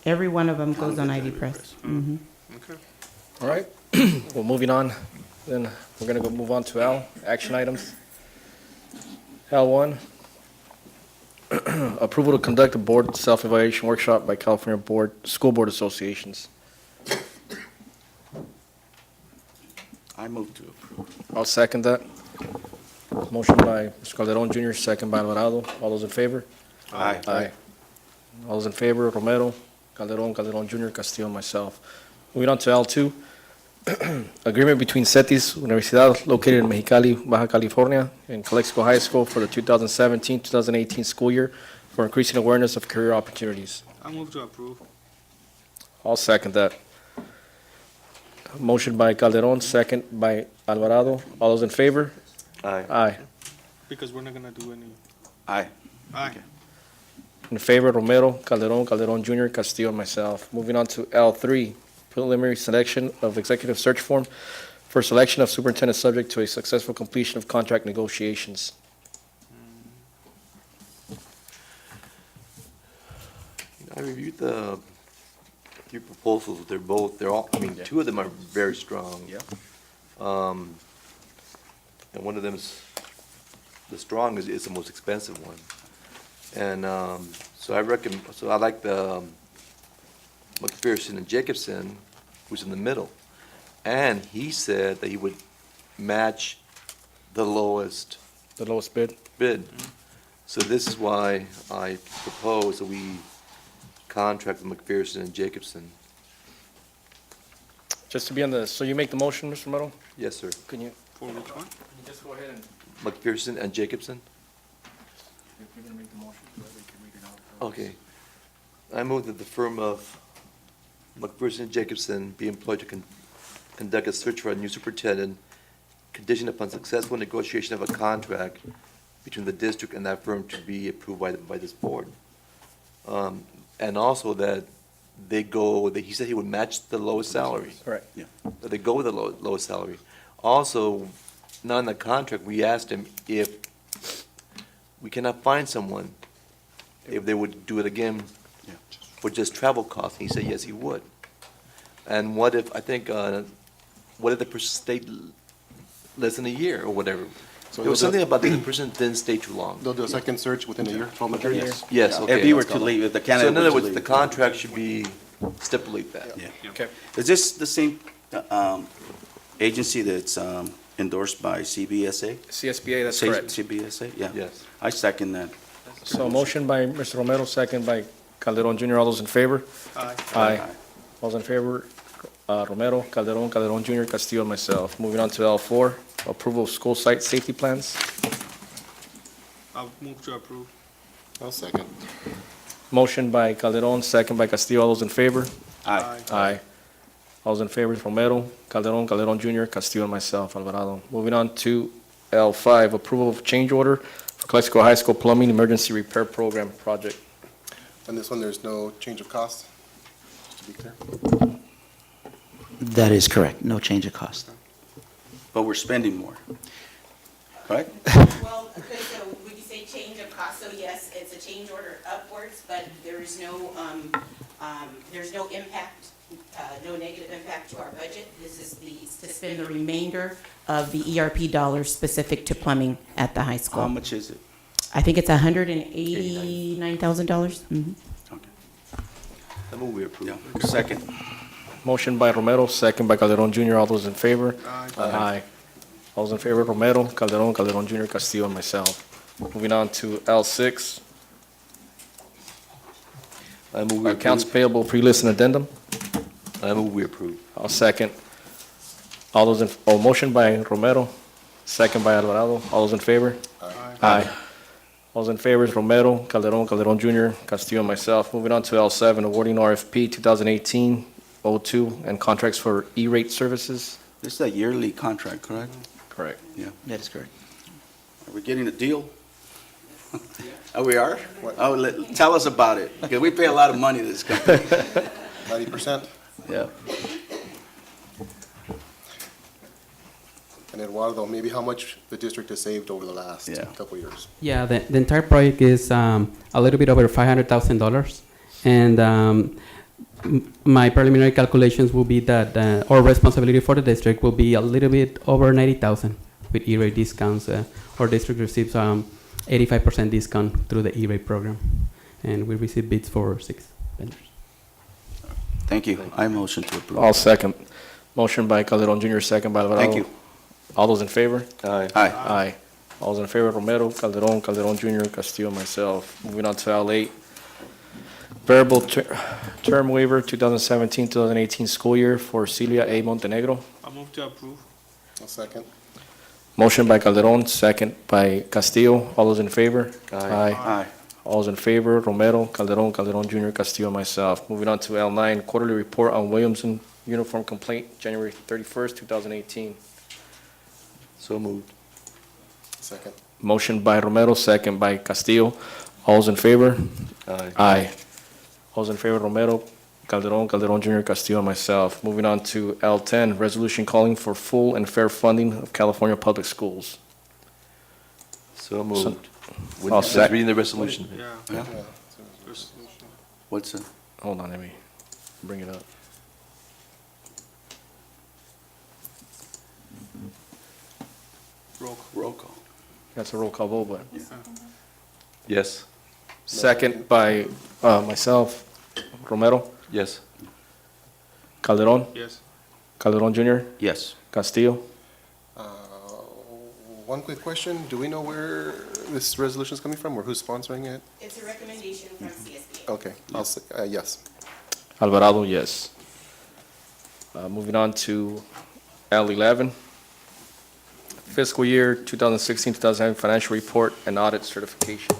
Every one of them goes on Ivy Press. Mhm. okay. All right, well, moving on, then we're gonna go move on to L, action items. L1, approval to conduct a board self-evaluation workshop by California School Board Associations. I move to approve. I'll second that. Motion by Mr. Calderon Jr., second by Alvarado. All those in favor? Aye. Aye. All those in favor, Romero, Calderon Jr., Castillo, and myself. Moving on to L2, agreement between CETIS Universidad located in Mexicali, Baja California, and Calexico High School for the 2017-2018 school year for increasing awareness of career opportunities. I move to approve. I'll second that. Motion by Calderon, second by Alvarado. All those in favor? Aye. Aye. Because we're not gonna do any, Aye. aye. In favor, Romero, Calderon Jr., Castillo, and myself. Moving on to L3, preliminary selection of executive search form for selection of superintendent subject to a successful completion of contract negotiations. I reviewed the three proposals. They're all, I mean, two of them are very strong. Yeah. And one of them is, the strong is the most expensive one. And, so I like the McPherson and Jacobson, who's in the middle. And he said that he would match the lowest The lowest bid? bid. So this is why I propose that we contract with McPherson and Jacobson. Just to be on the, so you make the motion, Mr. Romero? Yes, sir. Can you For which one? just go ahead and? McPherson and Jacobson? If you're gonna make the motion, we can read it out. Okay. I move that the firm of McPherson and Jacobson be employed to conduct a search for a new superintendent, conditioned upon successful negotiation of a contract between the district and that firm to be approved by this board. And also that he said he would match the lowest salary. Correct. Yeah. That they go with the lowest salary. Also, not in the contract, we asked him if we cannot find someone, if they would do it again Yeah. for just travel costs. He said, yes, he would. And what if, what if the person stayed less than a year or whatever? So There was they'll do- something about the person didn't stay too long. They'll do a second search within a year, 12-month period? Yes. Yes, okay. If he were to leave, if the So candidate in were other to words, leave. the contract should be, stipulate that. Yeah. Okay. Is this the same agency that's endorsed by CBSA? CSBA, that's correct. CBSA, yeah. Yes. I second that. So motion by Mr. Romero, second by Calderon Jr. All those in favor? Aye. Aye. All those in favor, Romero, Calderon Jr., Castillo, and myself. Moving on to L4, approval of school site safety plans. I'll move to approve. I'll second. Motion by Calderon, second by Castillo. All those in favor? Aye. Aye. All those in favor, Romero, Calderon Jr., Castillo, and myself, Alvarado. Moving on to L5, approval of change order for Calexico High School Plumbing Emergency Repair Program Project. On this one, there's no change of cost, just to be clear. That is correct, no change of cost. But we're spending more, right? Well, so would you say change of cost? So yes, it's a change order upwards, but there is there's no impact, no negative impact to our budget. This is to spend the remainder of the ERP dollars specific to plumbing at the high school. How much is it? I think it's $189,000. Okay. I move we approve. Yeah. Second. Motion by Romero, second by Calderon Jr. All those in favor? Aye. All those in favor, Romero, Calderon Jr., Castillo, and myself. Moving on to L6, I move we accounts approve. payable pre-list and addendum. I move we approve. I'll second. All those motion by Romero, second by Alvarado. All those in favor? Aye. All those in favor is Romero, Calderon Jr., Castillo, and myself. Moving on to L7, awarding RFP 2018-02 and contracts for E-rate services. This is a yearly contract, correct? Correct. Yeah. That is correct. Are we getting a deal? Oh, we are? Oh, tell us about it, because we pay a lot of money to this company. 90%. Yeah. And Eduardo, maybe how much the district has saved over the last couple of years? Yeah, the entire project is a little bit over $500,000, and my preliminary calculations will be that our responsibility for the district will be a little bit over $90,000 with E-rate discounts. Our district receives 85% discount through the E-rate program, and we receive bids for 6 vendors. Thank you. I motion to approve. I'll second. Motion by Calderon Jr., second by Alvarado. Thank you. All those in favor? Aye. Aye. Aye. All those in favor, Romero, Calderon, Calderon Jr., Castillo, myself. Moving on to L8. Variable term waiver, 2017-2018 school year for Celia A. Montenegro. I'll move to approve. A second. Motion by Calderon, second by Castillo. All those in favor? Aye. All those in favor, Romero, Calderon, Calderon Jr., Castillo, myself. Moving on to L9, quarterly report on Williamson uniform complaint, January 31st, 2018. So moved. Second. Motion by Romero, second by Castillo. All those in favor? Aye. Aye. All those in favor, Romero, Calderon, Calderon Jr., Castillo, and myself. Moving on to L10, resolution calling for full and fair funding of California public schools. So moved. I'll Just sec- reading the resolution. Yeah. What's the? Hold on, let me bring it up. Roll call. That's a roll call vote, but Yes. second by myself, Romero, Yes. Calderon, Yes. Calderon Jr., Yes. Castillo. One quick question. Do we know where this resolution is coming from or who's sponsoring it? It's a recommendation from CSBA. Okay, I'll say, yes. Alvarado, yes. Moving on to L11, fiscal year 2016-2017 financial report and audit certification.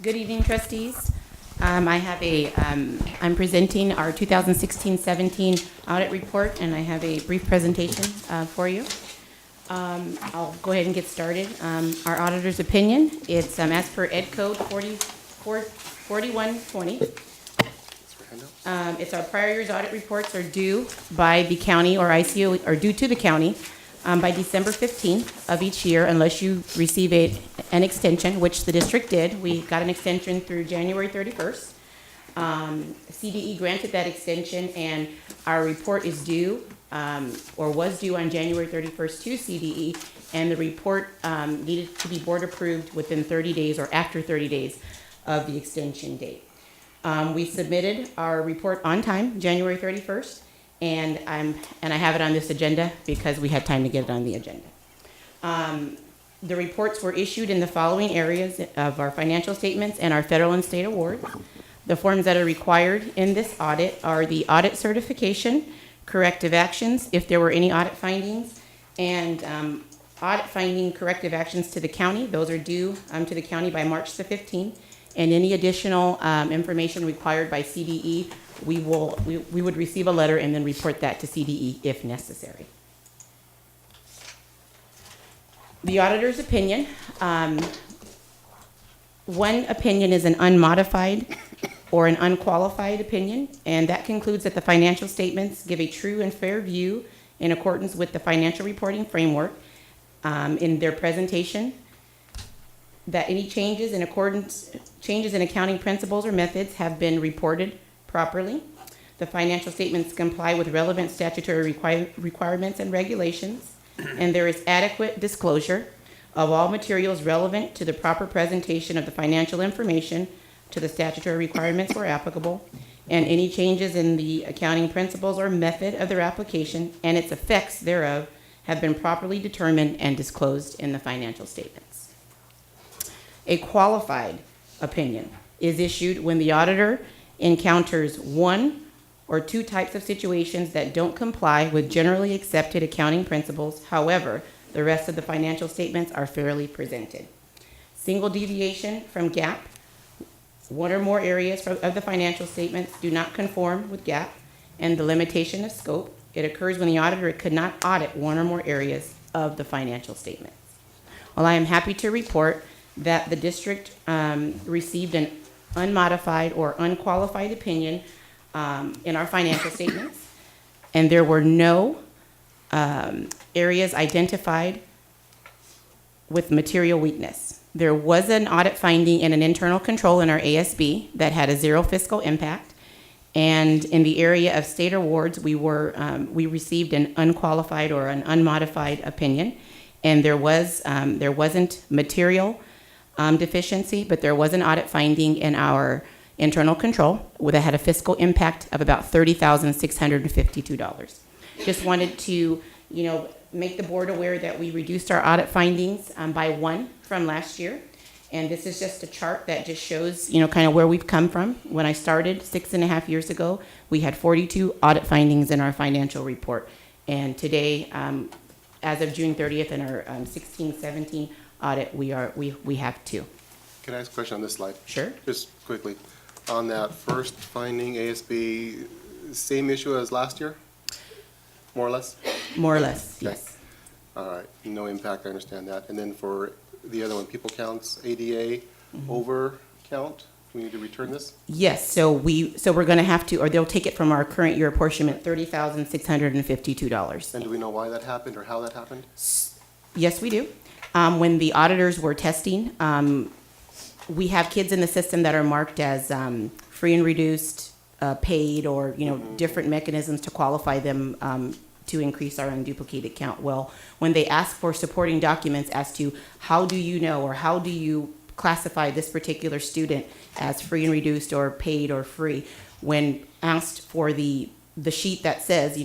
Good evening, trustees. I'm presenting our 2016-17 audit report, and I have a brief presentation for you. I'll go ahead and get started. Our auditor's opinion, it's as per Ed Code 4120. It's our prior year's audit reports are due by the county or ICO, or due to the county by December 15th of each year, unless you receive an extension, which the district did. We got an extension through January 31st. CDE granted that extension, and our report is due, or was due on January 31st to CDE, and the report needed to be board approved within 30 days or after 30 days of the extension date. We submitted our report on time, January 31st, and I have it on this agenda because we had time to get it on the agenda. The reports were issued in the following areas of our financial statements and our federal and state awards. The forms that are required in this audit are the audit certification, corrective actions, if there were any audit findings, and audit finding corrective actions to the county. Those are due to the county by March the 15th. And any additional information required by CDE, we would receive a letter and then report that to CDE if necessary. The auditor's opinion. One opinion is an unmodified or an unqualified opinion, and that concludes that the financial statements give a true and fair view in accordance with the financial reporting framework in their presentation, that any changes in accounting principles or methods have been reported properly. The financial statements comply with relevant statutory requirements and regulations, and there is adequate disclosure of all materials relevant to the proper presentation of the financial information to the statutory requirements where applicable, and any changes in the accounting principles or method of their application and its effects thereof have been properly determined and disclosed in the financial statements. A qualified opinion is issued when the auditor encounters one or two types of situations that don't comply with generally accepted accounting principles. However, the rest of the financial statements are fairly presented. Single deviation from GAAP one or more areas of the financial statements do not conform with GAAP and the limitation of scope. It occurs when the auditor could not audit one or more areas of the financial statements. Well, I am happy to report that the district received an unmodified or unqualified opinion in our financial statements, and there were no areas identified with material weakness. There was an audit finding and an internal control in our ASB that had a zero fiscal impact, and in the area of state awards, we received an unqualified or an unmodified opinion, and there wasn't material deficiency, but there was an audit finding in our internal control that had a fiscal impact of about $30,652. Just wanted to, make the board aware that we reduced our audit findings by 1 from last year. And this is just a chart that just shows, kind of where we've come from. When I started 6.5 years ago, we had 42 audit findings in our financial report. And today, as of June 30th in our 16-17 audit, we have 2. Can I ask a question on this slide? Sure. Just quickly. On that first finding, ASB, same issue as last year? More or less? More or less, Okay. yes. All right, no impact, I understand that. And then for the other one, people counts, ADA, over count, we need to return this? Yes, so we're going to have to, or they'll take it from our current year apportionment, $30,652. And do we know why that happened or how that happened? Yes, we do. When the auditors were testing, we have kids in the system that are marked as free and reduced, paid, or different mechanisms to qualify them to increase our unduplicated count. Well, when they ask for supporting documents as to how do you know or how do you classify this particular student as free and reduced or paid or free, when asked for the sheet that says,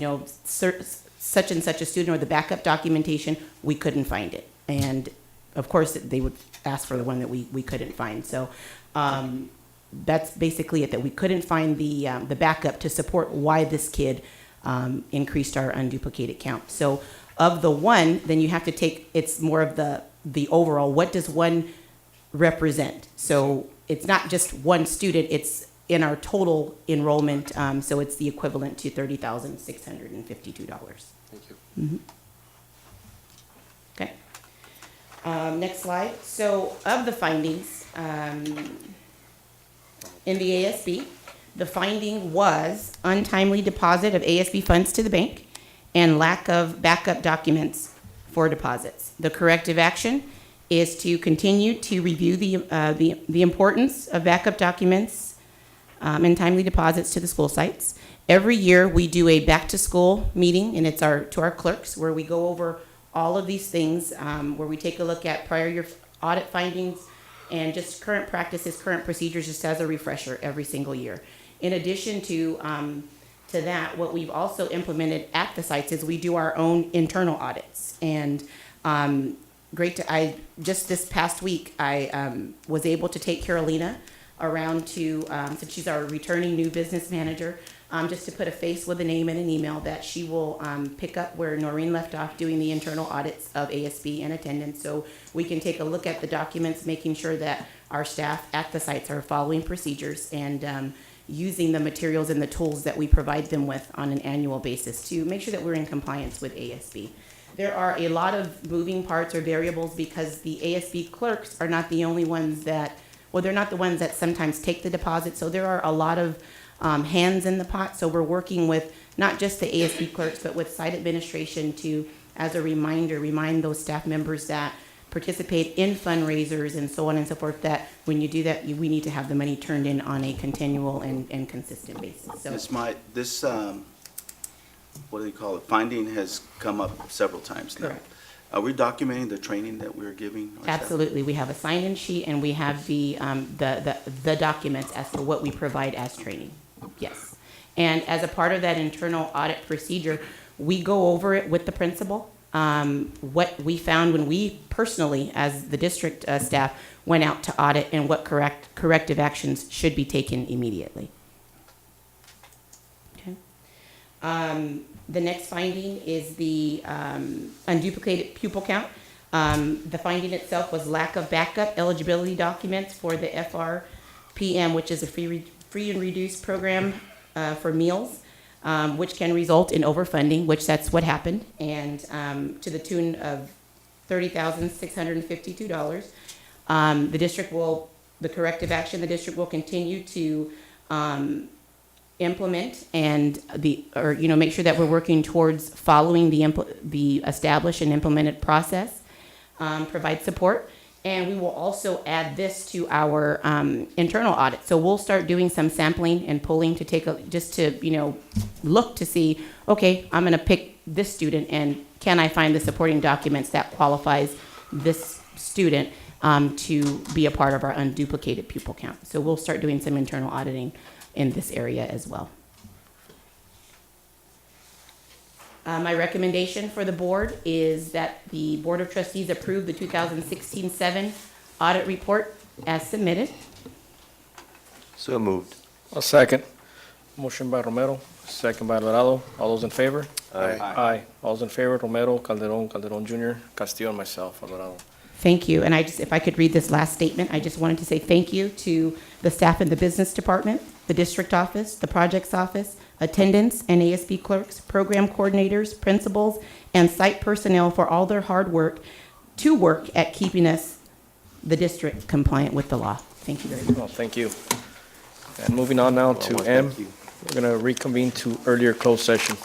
such and such a student or the backup documentation, we couldn't find it. And of course, they would ask for the one that we couldn't find. So that's basically it, that we couldn't find the backup to support why this kid increased our unduplicated count. So of the 1, then you have to take, it's more of the overall, what does 1 represent? So it's not just 1 student, it's in our total enrollment, so it's the equivalent to $30,652. Thank you. Mm-hmm. Okay. Next slide. So of the findings, in the ASB, the finding was untimely deposit of ASB funds to the bank and lack of backup documents for deposits. The corrective action is to continue to review the importance of backup documents and timely deposits to the school sites. Every year we do a back to school meeting, and it's to our clerks, where we go over all of these things, where we take a look at prior year audit findings and just current practices, current procedures, just as a refresher every single year. In addition to that, what we've also implemented at the sites is we do our own internal audits. And just this past week, I was able to take Carolina around to, since she's our returning new business manager, just to put a face with a name and an email, that she will pick up where Noreen left off doing the internal audits of ASB and attendance, so we can take a look at the documents, making sure that our staff at the sites are following procedures and using the materials and the tools that we provide them with on an annual basis to make sure that we're in compliance with ASB. There are a lot of moving parts or variables because the ASB clerks are not the only ones that, well, they're not the ones that sometimes take the deposit, so there are a lot of hands in the pot. So we're working with not just the ASB clerks, but with site administration to, as a reminder, remind those staff members that participate in fundraisers and so on and so forth, that when you do that, we need to have the money turned in on a continual and consistent basis. So This what do you call it, finding has come up several times now. Correct. Are we documenting the training that we're giving our staff? Absolutely. We have a sign-in sheet and we have the documents as to what we provide as training. Yes. And as a part of that internal audit procedure, we go over it with the principal. What we found when we personally, as the district staff, went out to audit, and what corrective actions should be taken immediately. Okay. The next finding is the unduplicated pupil count. The finding itself was lack of backup eligibility documents for the FR p.m., which is a free and reduced program for meals, which can result in overfunding, which that's what happened, and to the tune of $30,652. The corrective action, the district will continue to implement and make sure that we're working towards following the established and implemented process, provide support, and we will also add this to our internal audit. So we'll start doing some sampling and pulling to look to see, okay, I'm going to pick this student, and can I find the supporting documents that qualifies this student to be a part of our unduplicated pupil count. So we'll start doing some internal auditing in this area as well. My recommendation for the board is that the Board of Trustees approve the 2016-7 audit report as submitted. So moved. I'll second. Motion by Romero, second by Alvarado. All those in favor? Aye. Aye. All those in favor, Romero, Calderon Jr., Castillo, and myself, Alvarado. Thank you. And if I could read this last statement, I just wanted to say thank you to the staff in the business department, the district office, the projects office, attendants and ASB clerks, program coordinators, principals, and site personnel for all their hard work at keeping the district compliant with the law. Thank you very much. Well, thank you. And moving on now to M, we're going to reconvene to earlier closed session.